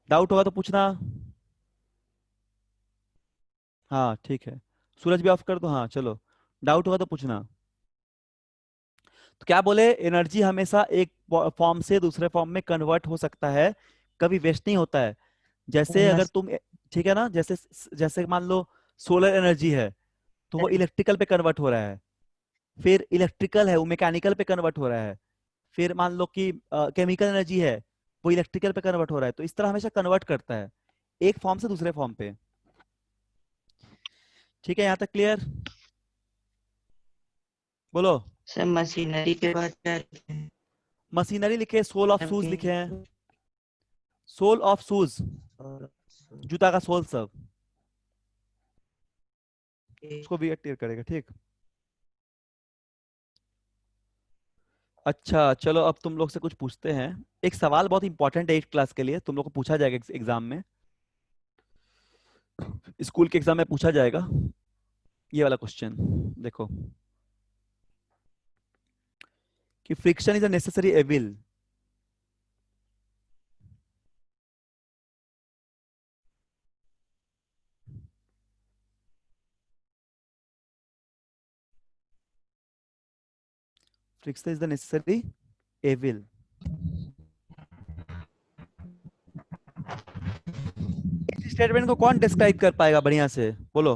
डाउट होगा तो पूछना। हाँ ठीक है, सूरज भी ऑफ कर दो, हाँ चलो, डाउट होगा तो पूछना। तो क्या बोले, एनर्जी हमेशा एक फॉर्म से दूसरे फॉर्म में कन्वर्ट हो सकता है, कभी वेस्ट नहीं होता है। जैसे अगर तुम, ठीक है ना, जैसे जैसे मान लो सोलर एनर्जी है, तो वो इलेक्ट्रिकल पे कन्वर्ट हो रहा है, फिर इलेक्ट्रिकल है वो मैकेनिकल पे कन्वर्ट हो रहा है, फिर मान लो कि केमिकल एनर्जी है, वो इलेक्ट्रिकल पे कन्वर्ट हो रहा है। तो इस तरह हमेशा कन्वर्ट करता है एक फॉर्म से दूसरे फॉर्म पे। ठीक है, यहाँ तक क्लियर? बोलो। सर मशीनरी के बाद क्या लिखते हैं? मशीनरी लिखे, सोल ऑफ शूज लिखे हैं, सोल ऑफ शूज, जूता का सोल सब, उसको भी क्लियर करेगा, ठीक। अच्छा चलो, अब तुम लोग से कुछ पूछते हैं। एक सवाल बहुत इंपॉर्टेंट है 8th क्लास के लिए, तुम लोग को पूछा जाएगा एग्जाम में, स्कूल के एग्जाम में पूछा जाएगा ये वाला क्वेश्चन। देखो कि friction is a necessary evil. Friction is the necessary evil. इस स्टेटमेंट को कौन डिस्क्राइब कर पाएगा बढ़िया से, बोलो।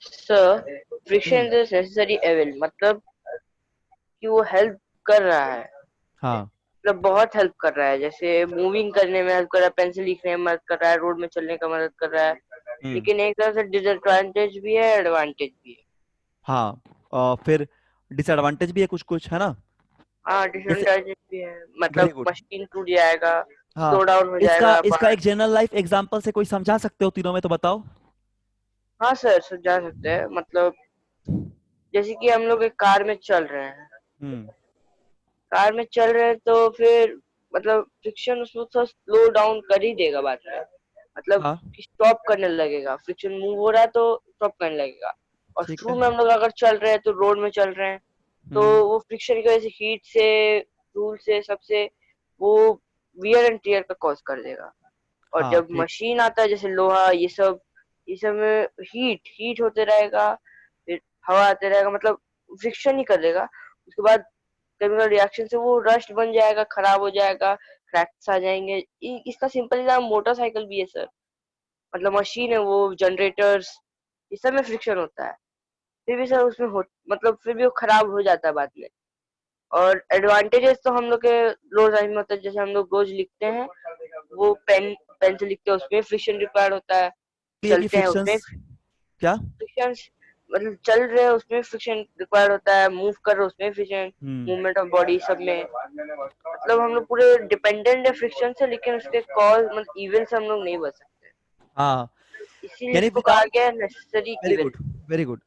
Sir friction is necessary evil मतलब कि वो हेल्प कर रहा है, हाँ। मतलब बहुत हेल्प कर रहा है, जैसे मूविंग करने में हेल्प कर रहा है, पेंसिल लिखने में मदद कर रहा है, रोड में चलने का मदद कर रहा है। हम्म। लेकिन एक तरह से डिसएडवांटेज भी है, एडवांटेज भी है। हाँ, फिर डिसएडवांटेज भी है कुछ कुछ, है ना? हाँ जैसे, डिसएडवांटेज भी है, वेरी मतलब गुड। मशीन टूट जाएगा, हाँ, स्लो डाउन हो इसका जाएगा इसका बाहर। एक जनरल लाइफ एग्जांपल से कोई समझा सकते हो तीनों में, तो बताओ। हाँ सर समझा सकते हैं, मतलब जैसे कि हम लोग एक कार में चल रहे हैं, हम्म। कार में चल रहे हैं तो फिर मतलब फ्रिक्शन उसको थोड़ा स्लो डाउन कर ही देगा बाद में, मतलब हाँ स्टॉप करने लगेगा, फ्रिक्शन मूव हो रहा है तो स्टॉप करने लगेगा। और ठीक है। शुरू में हम लोग अगर चल रहे हैं तो रोड में चल रहे हैं, तो हम्म। वो फ्रिक्शन की वजह से हीट से, धूल से, सबसे वो वियर एंड टियर का कॉज कर देगा। और हाँ जब ठीक। मशीन आता है जैसे लोहा, ये सब में हीट हीट होते रहेगा, फिर हवा आते रहेगा, मतलब फ्रिक्शन ही कर देगा। उसके बाद केमिकल रिएक्शन से वो रस्ट बन जाएगा, खराब हो जाएगा, क्रैक्स आ जाएंगे। इसका सिंपल एग्जाम मोटरसाइकिल भी है सर, मतलब मशीन है वो, जनरेटर्स, इस सब में फ्रिक्शन होता है, फिर भी सर उसमें हो, मतलब फिर भी वो खराब हो जाता है बाद में। और एडवांटेजेस तो हम लोग के रोजाना में होता है, जैसे हम लोग रोज लिखते हैं, वो पेन से लिखते हैं, उसमें फ्रिक्शन रिक्वायर्ड होता है। ये कि चलते हैं उसमें फ्रिक्शंस क्या? फ्रिक्शन, मतलब चल रहे हैं उसमें फ्रिक्शन रिक्वायर्ड होता है, मूव कर रहे हैं उसमें friction, hmm. Movement of body सब में, मतलब हम लोग पूरे डिपेंडेंट है फ्रिक्शन से, लेकिन उसके कॉज मतलब इविल से हम लोग नहीं बच सकते, हाँ, इसीलिए यानी इसको कहा विदाउट, गया है necessary very evil. Good, very good.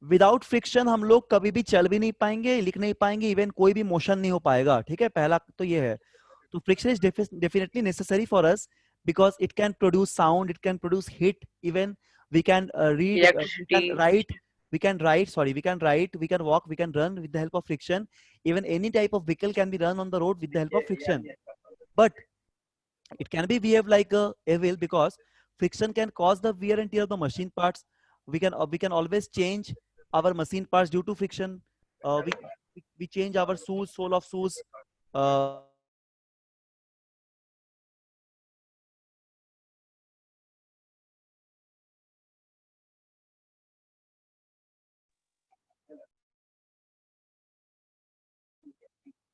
Without friction हम लोग कभी भी चल भी नहीं पाएंगे, लिख नहीं पाएंगे, इवन कोई भी मोशन नहीं हो पाएगा। ठीक है, पहला तो ये है। तो friction is definitely necessary for us because it can produce sound, it can produce heat, even we can read, we electricity. can write, we can write, sorry, we can write, we can walk, we can run with the help of friction. Even any type of vehicle can be run on the road with the help of friction. But it can be behave like a wheel because friction can cause the wear and tear of the machine parts. We can always change our machine parts due to friction. We change our shoes, sole of shoes. Uh,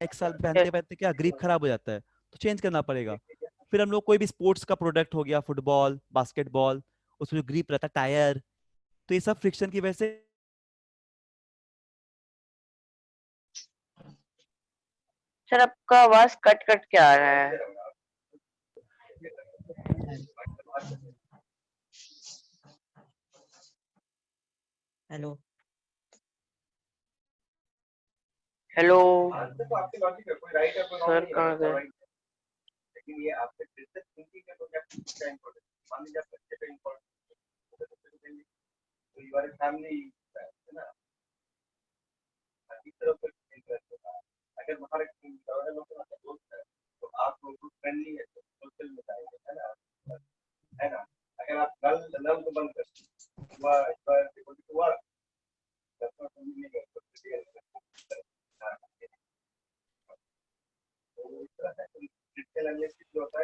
एक साल पहनते पहनते क्या ग्रिप खराब हो जाता है, तो चेंज करना पड़ेगा। फिर हम लोग कोई भी स्पोर्ट्स का प्रोडक्ट हो गया, फुटबॉल, बास्केटबॉल, उसमें जो ग्रिप रहता है, टायर, तो ये सब फ्रिक्शन की वजह से। सर आपका आवाज कट कट के आ रहा है। हेलो हेलो सर, कहाँ गए? लेकिन ये आपके बिजनेस थिंकिंग के प्रोजेक्ट का इम्पोर्टेंट मान लीजिए आप बच्चे पे इम्पोर्टेंट तो यू आर फैमिली है ना इस तरह से इंटरेस्ट होता है अगर बाहर एक लोग का दोस्त है तो आप लोग फ्रेंडली है तो सोशल में जाएंगे है ना अगर आप नल को बंद कर हुआ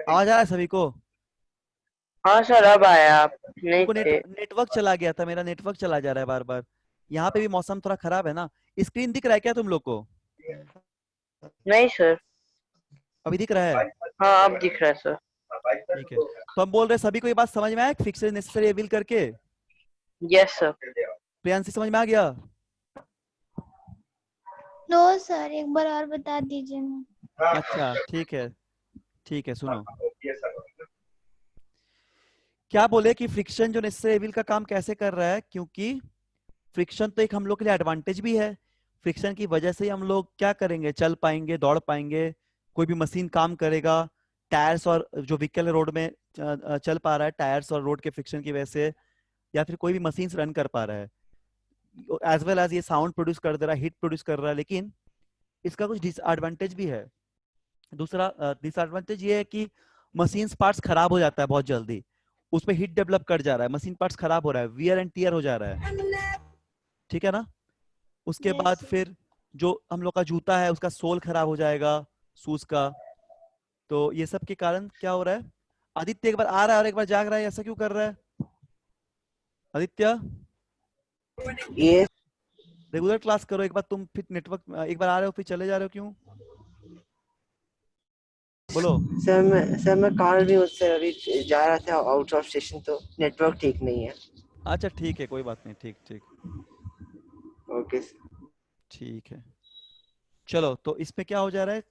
आवाज आ रहा है सभी को? हाँ सर अब आया, आप नहीं तुमको थे। नेटवर्क चला गया था, मेरा नेटवर्क चला जा रहा है बार बार। यहाँ पे भी मौसम थोड़ा खराब है ना। स्क्रीन दिख रहा है क्या तुम लोग को? नहीं सर। अभी दिख रहा है? हाँ अब दिख रहा है सर। ठीक है, तो हम बोल रहे हैं सभी को ये बात समझ में आया फिक्स एंड नेसेसरी एविल करके? Yes sir. प्रियांशी समझ में आ गया? नो सर, एक बार और बता दीजिए ना। अच्छा ठीक है सुनो। क्या बोले कि फ्रिक्शन जो नेसेसरी एविल का काम कैसे कर रहा है, क्योंकि फ्रिक्शन तो एक हम लोग के लिए एडवांटेज भी है। फ्रिक्शन की वजह से ही हम लोग क्या करेंगे, चल पाएंगे, दौड़ पाएंगे, कोई भी मशीन काम करेगा। टायर्स और जो व्हीकल रोड में चल पा रहा है टायर्स और रोड के फ्रिक्शन की वजह से, या फिर कोई भी मशीन रन कर पा रहा है, एज वेल एज ये साउंड प्रोड्यूस कर दे रहा है, हीट प्रोड्यूस कर रहा है। लेकिन इसका कुछ डिसएडवांटेज भी है। दूसरा डिसएडवांटेज ये है कि मशीन पार्ट्स खराब हो जाता है बहुत जल्दी, उसमें हीट डेवलप कर जा रहा है, मशीन पार्ट्स खराब हो रहा है, वियर एंड टियर हो जा रहा है, ठीक है ना। उसके Yes, बाद sir. फिर जो हम लोग का जूता है उसका सोल खराब हो जाएगा, शूज का। तो ये सब के कारण क्या हो रहा है, आदित्य एक बार आ रहा है और एक बार जाग रहा है, ऐसा क्यों कर रहा है आदित्य? ये रेगुलर क्लास करो, एक बार तुम फिर नेटवर्क, एक बार आ रहे हो फिर चले जा रहे हो, क्यों? बोलो। सर मैं कार भी उससे अभी जा रहा था आउट ऑफ स्टेशन, तो नेटवर्क ठीक नहीं है। अच्छा ठीक है, कोई बात नहीं, ठीक ओके ठीक है। चलो, तो इसमें क्या हो जा रहा है,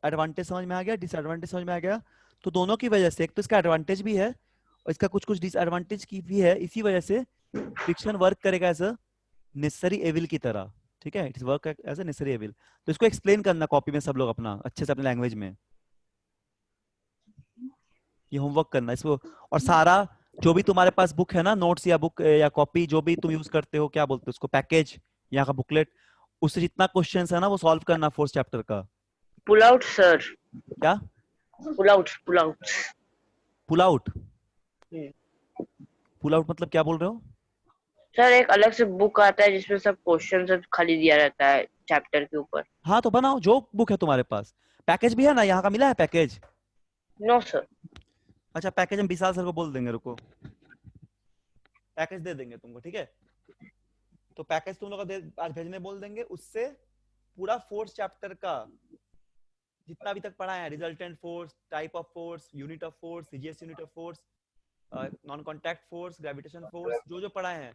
एडवांटेज समझ में आ गया, डिसएडवांटेज समझ में आ गया। तो दोनों की वजह से, एक तो इसका एडवांटेज भी है और इसका कुछ कुछ डिसएडवांटेज की भी है। इसी वजह से फ्रिक्शन वर्क करेगा एज अ नेसेसरी एविल की तरह, ठीक है, it is work as a necessary evil. तो इसको एक्सप्लेन करना कॉपी में सब लोग अपना अच्छे से अपने लैंग्वेज में, ये होमवर्क करना इसको। और सारा जो भी तुम्हारे पास बुक है ना, नोट्स या बुक या कॉपी जो भी तुम यूज करते हो, क्या बोलते हो उसको, पैकेज, यहाँ का बुकलेट, उससे जितना क्वेश्चन है ना वो सॉल्व करना फोर्थ चैप्टर का। Pull out sir. क्या? Pull out pull out. Pull out? Pull out मतलब क्या बोल रहे हो? सर एक अलग से बुक आता है जिसमें सब क्वेश्चन सब खाली दिया रहता है चैप्टर के ऊपर। हाँ तो बनाओ, जो बुक है तुम्हारे पास। पैकेज भी है ना, यहाँ का मिला है पैकेज? No sir. अच्छा, पैकेज हम विशाल सर को बोल देंगे, रुको, पैकेज दे देंगे तुमको, ठीक है। तो पैकेज तुम लोग आज भेजने बोल देंगे, उससे पूरा फोर्थ चैप्टर का जितना अभी तक पढ़ा है, resultant force, type of force, unit of force, CGS unit of force, non contact force, gravitation force, जो जो पढ़ा है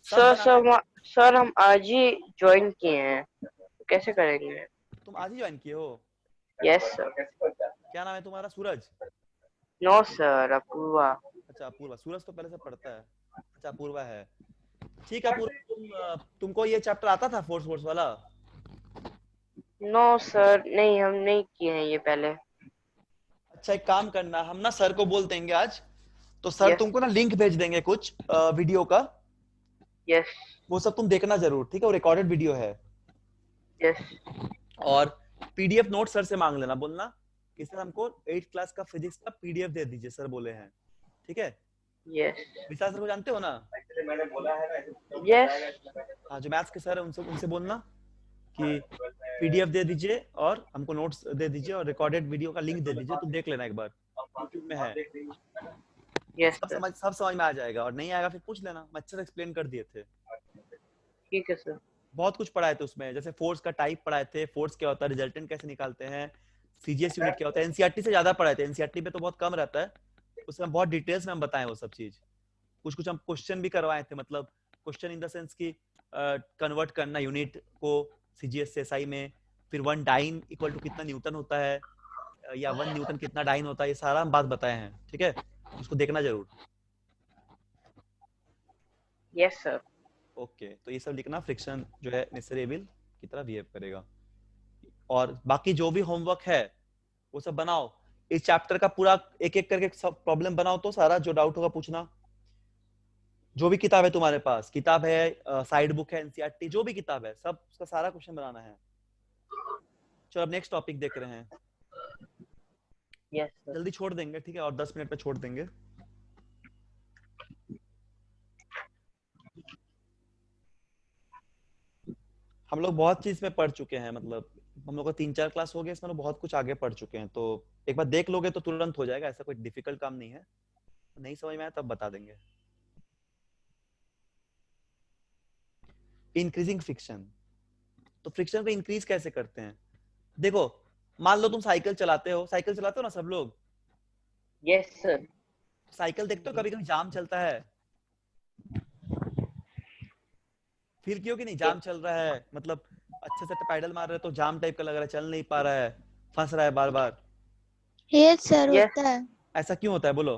सर हम आज ही ज्वाइन किए हैं, तो कैसे करेंगे? तुम आज ही ज्वाइन किए हो? Yes sir. क्या नाम है तुम्हारा? सूरज? No sir Apurva. अच्छा अपूर्वा, सूरज तो पहले से पढ़ता है। अच्छा अपूर्वा है, ठीक है। अपूर्वा तुमको ये चैप्टर आता था फोर्स फोर्स वाला? नो सर नहीं, हम नहीं किए हैं ये पहले। अच्छा एक काम करना, हम ना सर को बोल देंगे आज, तो सर तुमको ना लिंक भेज देंगे कुछ वीडियो का। यस वो सब तुम देखना जरूर, ठीक है, वो रिकॉर्डेड वीडियो है। यस। और पीडीएफ नोट सर से मांग लेना, बोलना कि सर हमको 8th क्लास का फिजिक्स का पीडीएफ दे दीजिए, सर बोले हैं, ठीक है। यस विशाल सर को जानते हो ना? मैंने बोला है ना। यस। हाँ, जो मैथ्स के सर है उनसे बोलना कि पीडीएफ दे दीजिए और हमको नोट्स दे दीजिए और रिकॉर्डेड वीडियो का लिंक दे दीजिए, तुम देख लेना एक बार, यूट्यूब में है। यस सब समझ में आ जाएगा, और नहीं आएगा फिर पूछ लेना, मैं अच्छे से एक्सप्लेन कर दिए थे। ठीक है सर। बहुत कुछ पढ़ाए थे उसमें, जैसे फोर्स का टाइप पढ़ाए थे, फोर्स क्या होता है, रिजल्टेंट कैसे निकालते हैं, सीजीएस यूनिट क्या होता है। एनसीईआरटी से ज्यादा पढ़ाए थे, एनसीईआरटी पे तो बहुत कम रहता है, उसमें बहुत डिटेल्स में हम बताएं वो सब चीज। कुछ कुछ हम क्वेश्चन भी करवाए थे, मतलब क्वेश्चन इन द सेंस की कन्वर्ट करना यूनिट को सीजीएस से एसआई में, फिर 1 डाइन इक्वल टू कितना न्यूटन होता है, या 1 न्यूटन कितना डाइन होता है, ये सारा हम बात बताए हैं, ठीक है, उसको देखना जरूर। Yes sir. ओके, तो ये सब लिखना, फ्रिक्शन जो है नेसेसरी एविल की तरह बिहेव करेगा। और बाकी जो भी होमवर्क है वो सब बनाओ। इस चैप्टर का पूरा एक एक करके सब प्रॉब्लम बनाओ, तो सारा जो डाउट होगा पूछना। जो भी किताब है तुम्हारे पास, किताब है, साइड बुक है, एनसीईआरटी, जो भी किताब है, सब उसका सारा क्वेश्चन बनाना है। चलो अब नेक्स्ट टॉपिक देख रहे हैं। Yes sir. जल्दी छोड़ देंगे, ठीक है, और 10 मिनट में छोड़ देंगे। हम लोग बहुत चीज में पढ़ चुके हैं, मतलब हम लोग का 3-4 क्लास हो गए, इसमें लोग बहुत कुछ आगे पढ़ चुके हैं, तो एक बार देख लोगे तो तुरंत हो जाएगा, ऐसा कोई डिफिकल्ट काम नहीं है। नहीं समझ में आया तब बता देंगे। इंक्रीजिंग फ्रिक्शन, तो फ्रिक्शन को इंक्रीज कैसे करते हैं? देखो, मान लो तुम साइकिल चलाते हो, साइकिल चलाते हो ना सब लोग, यस सर। साइकिल देखते हो, कभी कभी जाम चलता है, फील कियो कि नहीं? जाम चल रहा है, मतलब अच्छे से पैडल मार रहे हो तो जाम टाइप का लग रहा है, चल नहीं पा रहा है, फंस रहा है बार बार। यस सर, यस होता है। ऐसा क्यों होता है बोलो?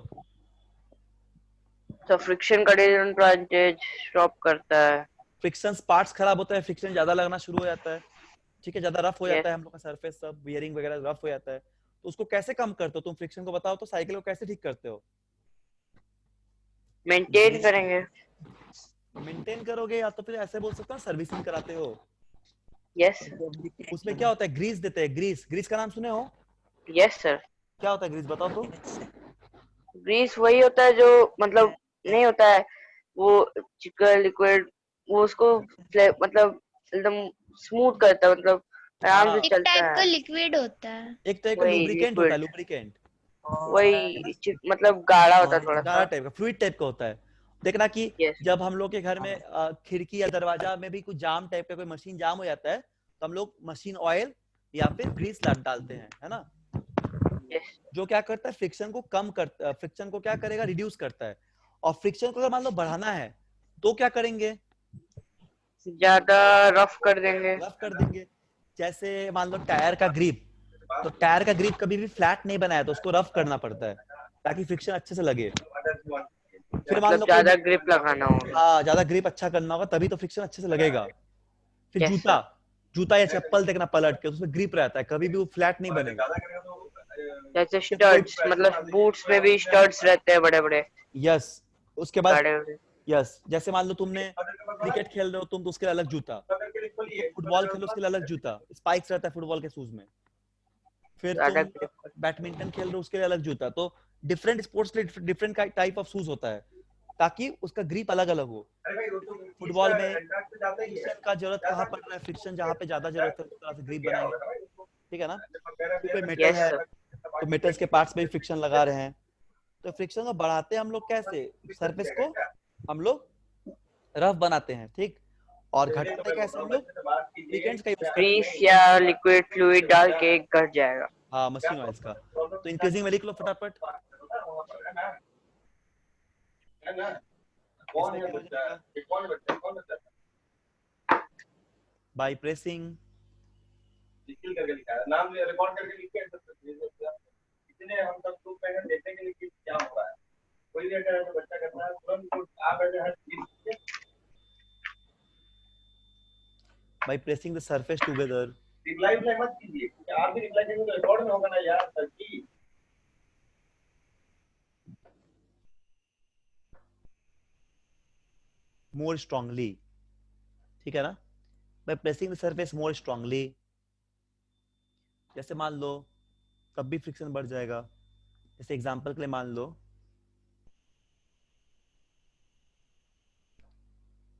तो फ्रिक्शन का डिसएडवांटेज स्टॉप करता है। फ्रिक्शन पार्ट्स खराब होता है, फ्रिक्शन ज्यादा लगना शुरू हो जाता है, ठीक है, ज्यादा रफ हो यस, जाता है हम लोग का सरफेस, सब बियरिंग वगैरह रफ हो जाता है। तो उसको कैसे कम करते हो तुम? फ्रिक्शन को बताओ तो, साइकिल को कैसे ठीक करते हो? मेंटेन करेंगे। मेंटेन करोगे, या तो फिर ऐसे बोल सकते हो सर्विसिंग कराते हो। यस उसमें क्या होता है? ग्रीस देते हैं, ग्रीस, ग्रीस का नाम सुने हो? Yes sir. क्या होता है ग्रीस, बताओ तो। ग्रीस वही होता है जो मतलब नहीं होता है वो चिकन लिक्विड, वो उसको मतलब एकदम स्मूथ करता है, मतलब आराम से हाँ, एक चलता टाइप का है। लिक्विड होता है। एक तरह का वही लुब्रिकेंट होता है, लिक्विड, लुब्रिकेंट। वही मतलब गाढ़ा होता है थोड़ा गाढ़ा सा। टाइप का, फ्लूइड टाइप का होता है। देखना कि यस जब हम लोग के घर में खिड़की या दरवाजा में भी कुछ जाम टाइप का, कोई मशीन जाम हो जाता है, तो हम लोग मशीन ऑयल या फिर ग्रीस डालते हैं, है ना? यस। जो क्या करता है, फ्रिक्शन को कम करता है, फ्रिक्शन को क्या करेगा, रिड्यूस करता है। और फ्रिक्शन को अगर मान लो बढ़ाना है तो क्या करेंगे? ज्यादा रफ कर देंगे। रफ कर देंगे। जैसे मान लो टायर का ग्रिप, तो टायर का ग्रिप कभी भी फ्लैट नहीं बनाया, तो उसको रफ करना पड़ता है ताकि फ्रिक्शन अच्छे से लगे। फिर मान मतलब लो कोई, ज्यादा ग्रिप लगाना होगा। हाँ, ज्यादा ग्रिप अच्छा करना होगा तभी तो फ्रिक्शन अच्छे से लगेगा। फिर यस जूता, सर। जूता या चप्पल देखना पलट के, उसमें ग्रिप रहता है, कभी भी वो फ्लैट नहीं बनेगा। जैसे जैसे कोई, स्टड्स, मतलब बूट्स में भी स्टड्स रहते हैं बड़े बड़े यस, उसके बाद, गाढ़े वाले। यस, जैसे मान लो तुमने क्रिकेट खेल रहे हो तुम, तो उसके लिए अलग जूता, फुटबॉल खेलो उसके लिए अलग जूता, स्पाइक्स रहता है फुटबॉल के शूज में। फिर ज्यादा तुम ग्रिप। बैडमिंटन खेल रहे हो उसके लिए अलग जूता। तो डिफरेंट स्पोर्ट्स के लिए डिफरेंट टाइप ऑफ शूज होता है, ताकि उसका ग्रिप अलग अलग हो। फुटबॉल में फ्रिक्शन का जरूरत कहाँ पड़ रहा है, फ्रिक्शन जहाँ पे ज्यादा जरूरत है उस तरह से ग्रिप बनाएंगे, ठीक है ना? फिर कोई मेटल यस है सर। तो मेटल्स के पार्ट्स में भी फ्रिक्शन लगा रहे हैं। तो फ्रिक्शन को बढ़ाते हैं हम लोग कैसे? सरफेस को हम लोग रफ बनाते हैं, ठीक। और घटाते कैसे हम लोग? लुब्रिकेंट्स का यूज करते ग्रीस या लिक्विड फ्लूइड डाल के घट जाएगा। हैं, हाँ, मशीन ऑयल्स का। तो इंक्रीजिंग में लिख लो फटाफट, कैसे क्या हो जाएगा? बाय प्रेसिंग, करके लिखा है, नाम रिकॉर्ड करके लिख के इतने हम सब लोग पहले देखने के लिए कि क्या हो रहा है। कोई भी अगर बच्चा करता है तुरंत आप ऐसे हर चीज by pressing the surface together. Reply मत कीजिए, क्योंकि आप भी रिप्लाई करेंगे तो रिकॉर्ड में होगा ना यार सर की। मोर स्ट्रांगली, ठीक है ना? By pressing the surface more strongly. जैसे मान लो तब भी फ्रिक्शन बढ़ जाएगा। जैसे एग्जांपल के लिए मान लो,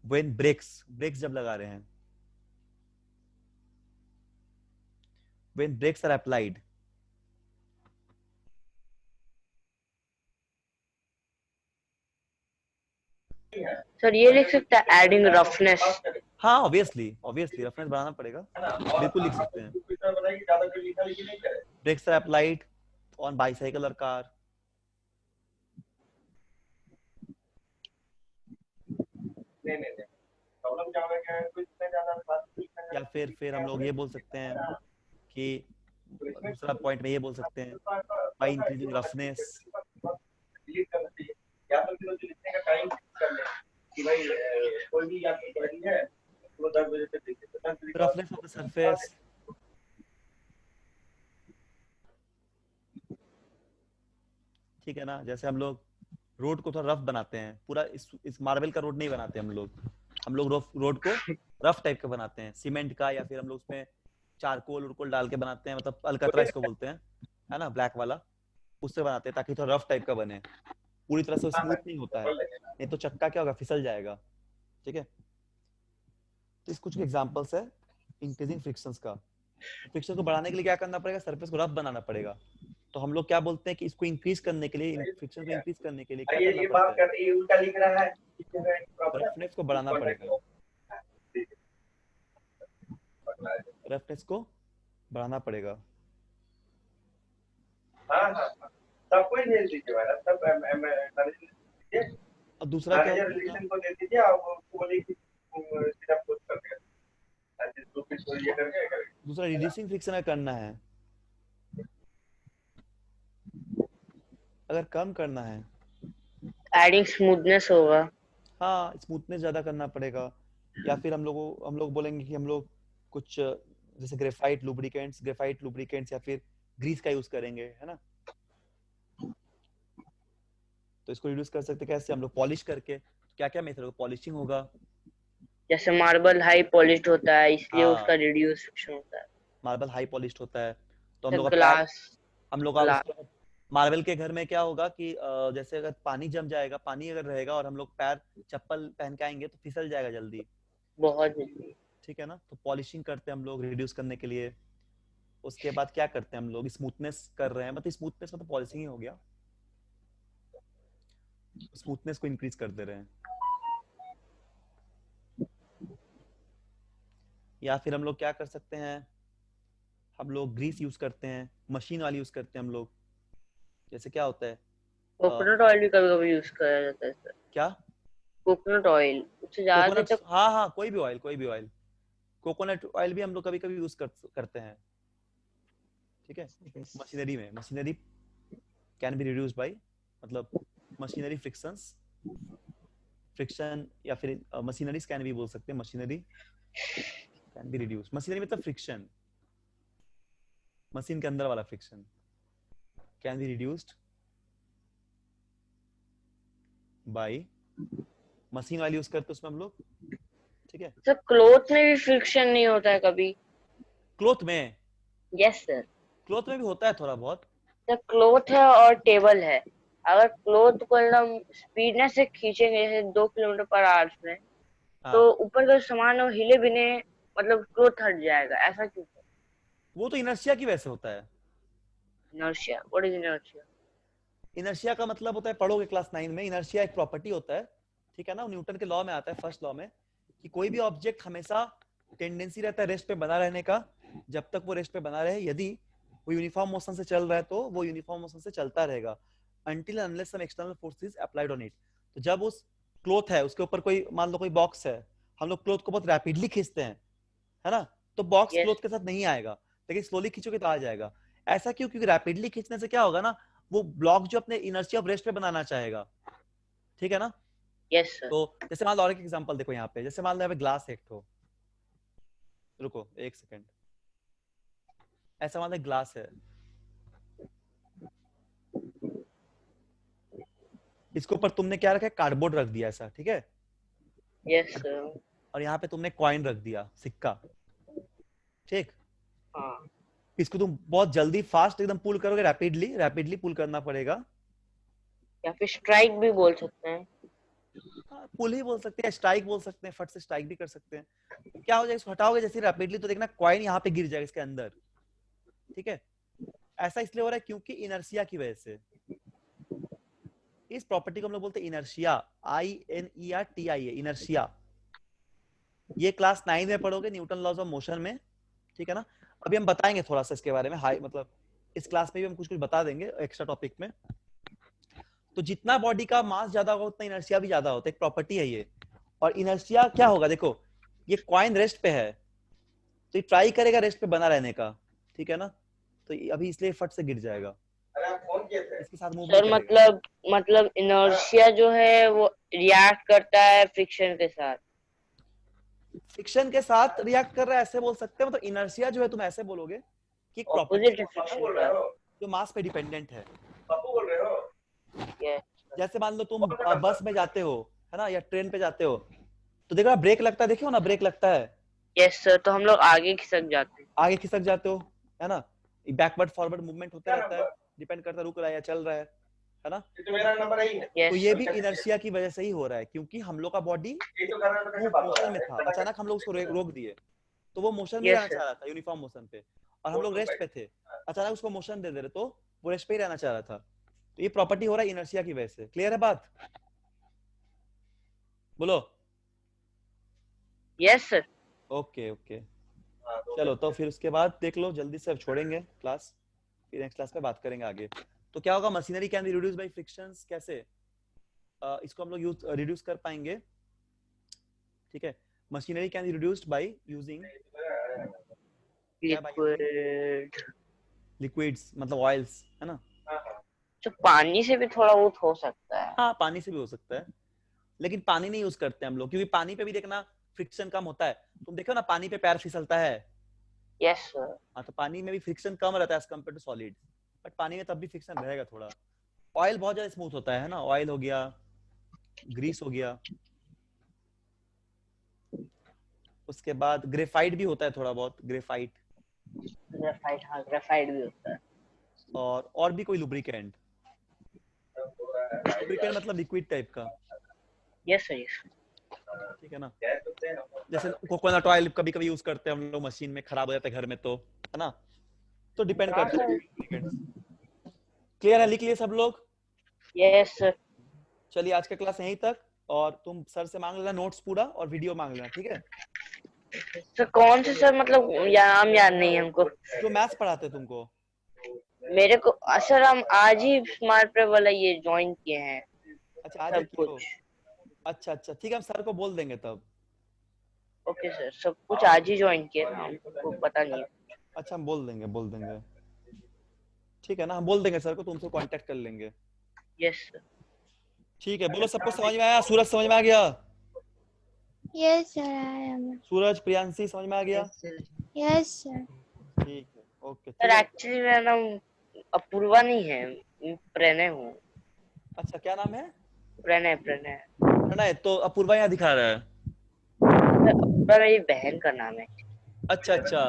व्हेन ब्रेक्स, ब्रेक्स जब लगा रहे हैं, when brakes are applied, sir ये लिख सकता है एडिंग रफनेस। हाँ, ऑब्वियसली ऑब्वियसली रफनेस बढ़ाना पड़ेगा, बिल्कुल लिख सकते हैं। Brakes are applied on bicycle और कार। या फिर हम लोग ये बोल सकते हैं कि दूसरा पॉइंट में ये बोल सकते हैं, by increasing roughness, roughness of the surface. ठीक है ना। जैसे हम लोग रोड को थोड़ा रफ बनाते हैं, पूरा इस मार्बल का रोड नहीं बनाते हम लोग रोड को रफ टाइप का बनाते हैं, सीमेंट का, या फिर हम लोग उसमें चारकोल उरकोल डाल के बनाते हैं, मतलब अलकतरा इसको बोलते हैं, है ना, ब्लैक वाला, उससे बनाते हैं ताकि थोड़ा रफ टाइप का बने, पूरी तरह से स्मूथ नहीं होता है, नहीं तो चक्का क्या होगा, फिसल जाएगा। ठीक है, तो इस कुछ एग्जांपल्स है इंक्रीजिंग फ्रिक्शंस का। फ्रिक्शन को बढ़ाने के लिए क्या करना पड़ेगा, सरफेस को रफ बनाना पड़ेगा। तो हम लोग क्या बोलते हैं कि इसको इंक्रीज करने के लिए, फ्रिक्शन को इंक्रीज करने के लिए क्या करना ये बात पड़ता है, कर, ये उल्टा लिख रहा है, रफनेस को बढ़ाना पड़ेगा, रफनेस को बढ़ाना पड़ेगा। हाँ हाँ हाँ, सब कोई भेज दीजिए मैडम, सब मैनेजर दीजिए, और दूसरा क्या मैनेजर होता है, रिलेशन को दे दीजिए, आप उसको बोलिए कि सीधा पोस्ट कर देगा, जिसको भी ये करके दूसरा रिड्यूसिंग फ्रिक्शन करना है, अगर कम करना है, एडिंग स्मूथनेस होगा। हाँ स्मूथनेस ज्यादा करना पड़ेगा, या फिर हम लोग बोलेंगे कि हम लोग कुछ जैसे ग्रेफाइट लुब्रिकेंट्स या फिर ग्रीस का यूज करेंगे, है ना। तो इसको रिड्यूस कर सकते कैसे, हम लोग पॉलिश करके। क्या क्या मेथड होगा, पॉलिशिंग होगा, जैसे मार्बल हाई पॉलिश्ड होता है इसलिए हाँ उसका रिड्यूस फ्रिक्शन होता है। मार्बल हाई पॉलिश्ड होता है, तो हम लोग का पैर, ग्लास हम लोग का ग्लास उसका मार्बल के घर में क्या होगा कि जैसे अगर पानी जम जाएगा, पानी अगर रहेगा और हम लोग पैर चप्पल पहन के आएंगे तो फिसल जाएगा जल्दी, बहुत जल्दी। ठीक है ना। तो पॉलिशिंग करते हैं हम लोग रिड्यूस करने के लिए। उसके बाद क्या करते हैं हम लोग, स्मूथनेस कर रहे हैं, मतलब स्मूथनेस मतलब पॉलिशिंग ही हो गया, स्मूथनेस को इंक्रीज कर दे रहे हैं। या फिर हम लोग क्या कर सकते हैं, हम लोग ग्रीस यूज करते हैं, मशीन वाली यूज करते हैं हम लोग। जैसे क्या होता है, कोकोनट ऑयल भी कभी कभी यूज करा जाता है सर। क्या, कोकोनट ऑयल उससे ज्यादा देर कोकोनट, तक। हाँ हाँ कोई भी ऑयल, कोकोनट ऑयल भी हम लोग कभी कभी यूज करते हैं, ठीक है। Machinery can be reduced by, मतलब मशीनरी फ्रिक्शन या फिर मशीनरीज कैन भी बोल सकते हैं, machinery can be reduce, machinery मतलब फ्रिक्शन, मशीन के अंदर वाला friction can be reduced by, machine वाली यूज करते उसमें हम लोग, ठीक है। सर क्लोथ में भी फ्रिक्शन नहीं होता है कभी? क्लोथ में, यस सर। क्लोथ में भी होता है थोड़ा बहुत, सर क्लोथ है और टेबल है, अगर क्लोथ को एकदम स्पीडनेस से खींचेंगे जैसे 2 किलोमीटर पर आवर में, हाँ तो ऊपर का सामान वो हिले बिने मतलब क्लोथ हट जाएगा, ऐसा क्यों? वो तो इनर्शिया की वजह से होता है। Inertia, what is inertia? Inertia का मतलब होता है, पढ़ोगे क्लास 9 में, इनर्शिया एक प्रॉपर्टी होता है, ठीक है ना, न्यूटन के लॉ में आता है, फर्स्ट लॉ में, कि कोई भी ऑब्जेक्ट हमेशा टेंडेंसी रहता है रेस्ट पे बना रहने का, जब तक वो रेस्ट पे बना रहे, यदि वो यूनिफॉर्म मोशन से चल रहा है तो वो यूनिफॉर्म मोशन से चलता रहेगा, until unless some external force is applied on it। तो जब उस क्लोथ है उसके ऊपर कोई, मान लो कोई बॉक्स है, हम लोग क्लोथ को बहुत रैपिडली खींचते हैं, है ना, तो बॉक्स Yes. क्लोथ के साथ नहीं आएगा, लेकिन स्लोली खींचोगे तो आ जाएगा। ऐसा क्यों, क्योंकि रैपिडली खींचने से क्या होगा ना, वो ब्लॉक जो अपने इनर्शिया ऑफ रेस्ट पे बनाना चाहेगा, ठीक है ना। Yes sir. तो जैसे मान लो और एक एग्जांपल देखो यहाँ पे, जैसे मान लो यहाँ पे ग्लास एक ठो, रुको एक सेकेंड, ऐसा मान लो ग्लास है, इसके ऊपर तुमने क्या रखा है, कार्डबोर्ड रख दिया ऐसा, ठीक है, यस सर। और यहाँ पे तुमने कॉइन रख दिया, सिक्का, ठीक। हाँ। इसको तुम बहुत जल्दी फास्ट एकदम पुल करोगे, रैपिडली पुल करना पड़ेगा, या फिर स्ट्राइक भी बोल सकते हैं। पुल ही बोल सकते हैं, स्ट्राइक बोल सकते हैं, फट से स्ट्राइक भी कर सकते हैं। क्या हो जाएगा, इसको हटाओगे जैसे रैपिडली तो देखना कॉइन यहाँ पे गिर जाएगा इसके अंदर, ठीक है। ऐसा इसलिए हो रहा है क्योंकि इनर्शिया की वजह से, इस प्रॉपर्टी को हम लोग बोलते हैं इनर्शिया, INERTIA, इनर्शिया। ये क्लास 9 में पढ़ोगे न्यूटन लॉज ऑफ मोशन में, ठीक है ना। अभी हम बताएंगे थोड़ा सा इसके बारे में, हाई मतलब इस क्लास में भी हम कुछ कुछ बता देंगे एक्स्ट्रा टॉपिक में। तो जितना बॉडी का मास ज्यादा होगा उतना इनर्शिया भी ज्यादा होता है, एक प्रॉपर्टी है ये। और इनर्शिया क्या होगा, देखो ये कॉइन रेस्ट पे है, तो ये ट्राई करेगा रेस्ट पे बना रहने का, ठीक है ना, तो अभी इसलिए फट से गिर जाएगा, अरे आप फोन किए थे इसके साथ मूव सर नहीं करेगा। मतलब इनर्शिया जो है वो रिएक्ट करता है फ्रिक्शन के साथ। फ्रिक्शन के साथ रिएक्ट कर रहा है ऐसे बोल सकते हैं, मतलब इनर्शिया जो है तुम ऐसे बोलोगे कि एक प्रॉपर्टी ऑपोजिट है फ्रिक्शन बोल का। रहे हो, जो मास पे डिपेंडेंट है। पप्पू बोल रहे हो, Yes. जैसे मान लो तुम बस में जाते हो, है ना, या ट्रेन पे जाते हो, तो देखो ब्रेक लगता है, देखियो ना ब्रेक लगता है, Yes sir, तो हम लोग आगे खिसक जाते हैं। आगे खिसक जाते हो, है ना, बैकवर्ड फॉरवर्ड मूवमेंट होता रहता है, डिपेंड करता है रुक रहा है या चल रहा है ना। ये तो मेरा नंबर ही है। तो Yes ये sir. भी इनर्शिया की वजह से ही हो रहा है, क्योंकि हम लोग का बॉडी ये तो कर्नाटक से बात हो मोशन रहा में है। था, अचानक हम लोग उसको रोक दिए, तो वो मोशन में Yes रहना sir. चाह रहा था, यूनिफॉर्म मोशन पे, और हम लोग रेस्ट पे थे, अचानक उसको मोशन दे दे रहे, तो वो रेस्ट पे ही रहना चाह रहा था। तो ये प्रॉपर्टी हो रहा है इनर्शिया की वजह से। क्लियर है बात? बोलो। Yes sir. ओके ओके, चलो तो फिर उसके बाद देख लो, जल्दी से अब छोड़ेंगे क्लास, फिर नेक्स्ट क्लास में बात करेंगे आगे। तो क्या होगा, machinery can be reduce by frictions, कैसे इसको हम लोग यूज रिड्यूस कर पाएंगे, ठीक है। Machinery can be reduced by using Liquid. Liquids, मतलब ऑयल्स, है ना। तो पानी से भी थोड़ा बहुत हो सकता है। हाँ पानी से भी हो सकता है, लेकिन पानी नहीं यूज करते हम लोग, क्योंकि पानी पे भी देखना फ्रिक्शन कम होता है। तुम देखो ना पानी पे पैर फिसलता है, Yes sir. हाँ, तो पानी में भी फ्रिक्शन कम रहता है as compare to solid, but पानी में तब भी फ्रिक्शन रहेगा थोड़ा। ऑयल बहुत ज्यादा स्मूथ होता है ना, ऑयल हो गया, ग्रीस हो गया, उसके बाद ग्रेफाइट भी होता है थोड़ा बहुत, ग्रेफाइट, ग्रेफाइट, हाँ ग्रेफाइट भी होता है। और भी कोई लुब्रिकेंट, लुब्रिकेंट मतलब लिक्विड टाइप का, Yes sir. Yes. ठीक है ना। जैसे कोकोनट ऑयल कभी कभी यूज करते हैं हम लोग, मशीन में खराब हो जाता है घर में, तो है ना, तो डिपेंड करता है। क्लियर है, लिख लिए सब लोग? Yes sir. चलिए आज का क्लास यहीं तक, और तुम सर से मांग लेना नोट्स पूरा, और वीडियो मांग लेना, ठीक है। सर कौन से सर, मतलब नाम याद नहीं है हमको। जो मैथ्स पढ़ाते हैं तुमको। मेरे को सर हम आज ही स्मार्ट प्रेप वाला ये ज्वाइन किए हैं अच्छा आज सब ही किए हो? कुछ। अच्छा अच्छा ठीक है, हम सर को बोल देंगे तब। ओके सर, सब कुछ आज ही ज्वाइन किए ना, हमको पता नहीं। अच्छा हम बोल देंगे, ठीक है ना, हम बोल देंगे सर को, तुमसे कांटेक्ट कर लेंगे। Yes sir. ठीक है, बोलो सबको समझ में आया? सूरज समझ में आ गया? Yes sir, I am. Suraj, Priyanshi समझ में आ गया? Yes, sir. Yes sir. ठीक है, ओके सर एक्चुअली मेरा नाम अपूर्वा नहीं है, मैं प्रणय हूँ। अच्छा क्या नाम है? प्रणय प्रणय। प्रणय, तो अपूर्वा यहाँ दिखा रहा है। सर अपूर्वा मेरी बहन का नाम है, अच्छा अच्छा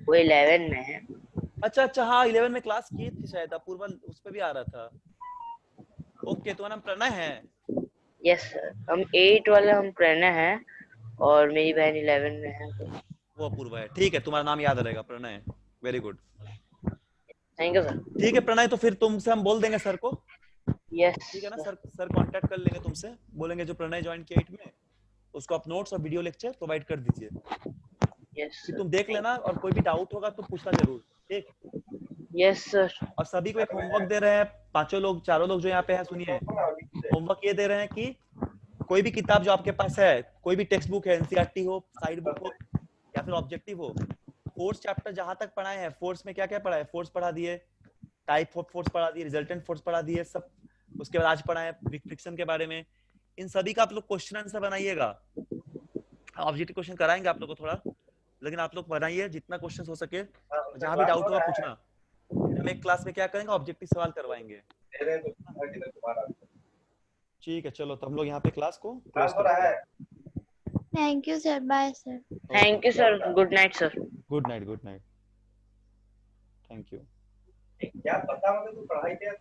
वो 11 में है। अच्छा अच्छा, हाँ 11 में क्लास की थी शायद अपूर्वा, उस पे भी आ रहा था। ओके, तुम्हारा नाम प्रणय है? यस सर, हम 8 वाले हम प्रणय हैं और मेरी बहन 11 में है। वो अपूर्वा है, ठीक है, तुम्हारा नाम याद रहेगा, Pranay, very good. Thank you sir. ठीक है प्रणय, तो फिर तुमसे हम बोल देंगे सर को, यस ठीक है ना। सर कांटेक्ट कर लेंगे तुमसे, बोलेंगे जो प्रणय ज्वाइन किया 8 में, उसको आप नोट्स और वीडियो लेक्चर प्रोवाइड कर दीजिए, यस फिर तुम देख लेना, और कोई भी डाउट होगा तो पूछना जरूर, ठीक। Yes sir. और सभी को एक होमवर्क दे रहे हैं, चारों लोग जो यहाँ पे हैं, सुनिए, होमवर्क ये दे रहे हैं कि कोई भी किताब जो आपके पास है, कोई भी टेक्स्ट बुक है, एनसीईआरटी हो, साइड बुक हो, या फिर ऑब्जेक्टिव हो, फोर्स चैप्टर जहां तक पढ़ाए हैं, फोर्स में क्या क्या पढ़ा है, फोर्स पढ़ा दिए, टाइप ऑफ फोर्स पढ़ा दिए, रिजल्टेंट फोर्स पढ़ा दिए सब, उसके बाद आज पढ़ाए फ्रिक्शन के बारे में। इन सभी का आप लोग क्वेश्चन आंसर बनाइएगा, ऑब्जेक्टिव क्वेश्चन कराएंगे आप लोग को थोड़ा, लेकिन आप लोग बनाइए जितना क्वेश्चन हो सके, जहां भी डाउट होगा पूछना। हम एक क्लास में क्या करेंगे, ऑब्जेक्टिव सवाल करवाएंगे। ठीक है, चलो तो हम लोग यहाँ पे क्लास को क्लोज करते हैं। Thank you sir, bye sir. Thank you sir, good night sir. Good night, thank you. क्या पता होगा तो पढ़ाई क्या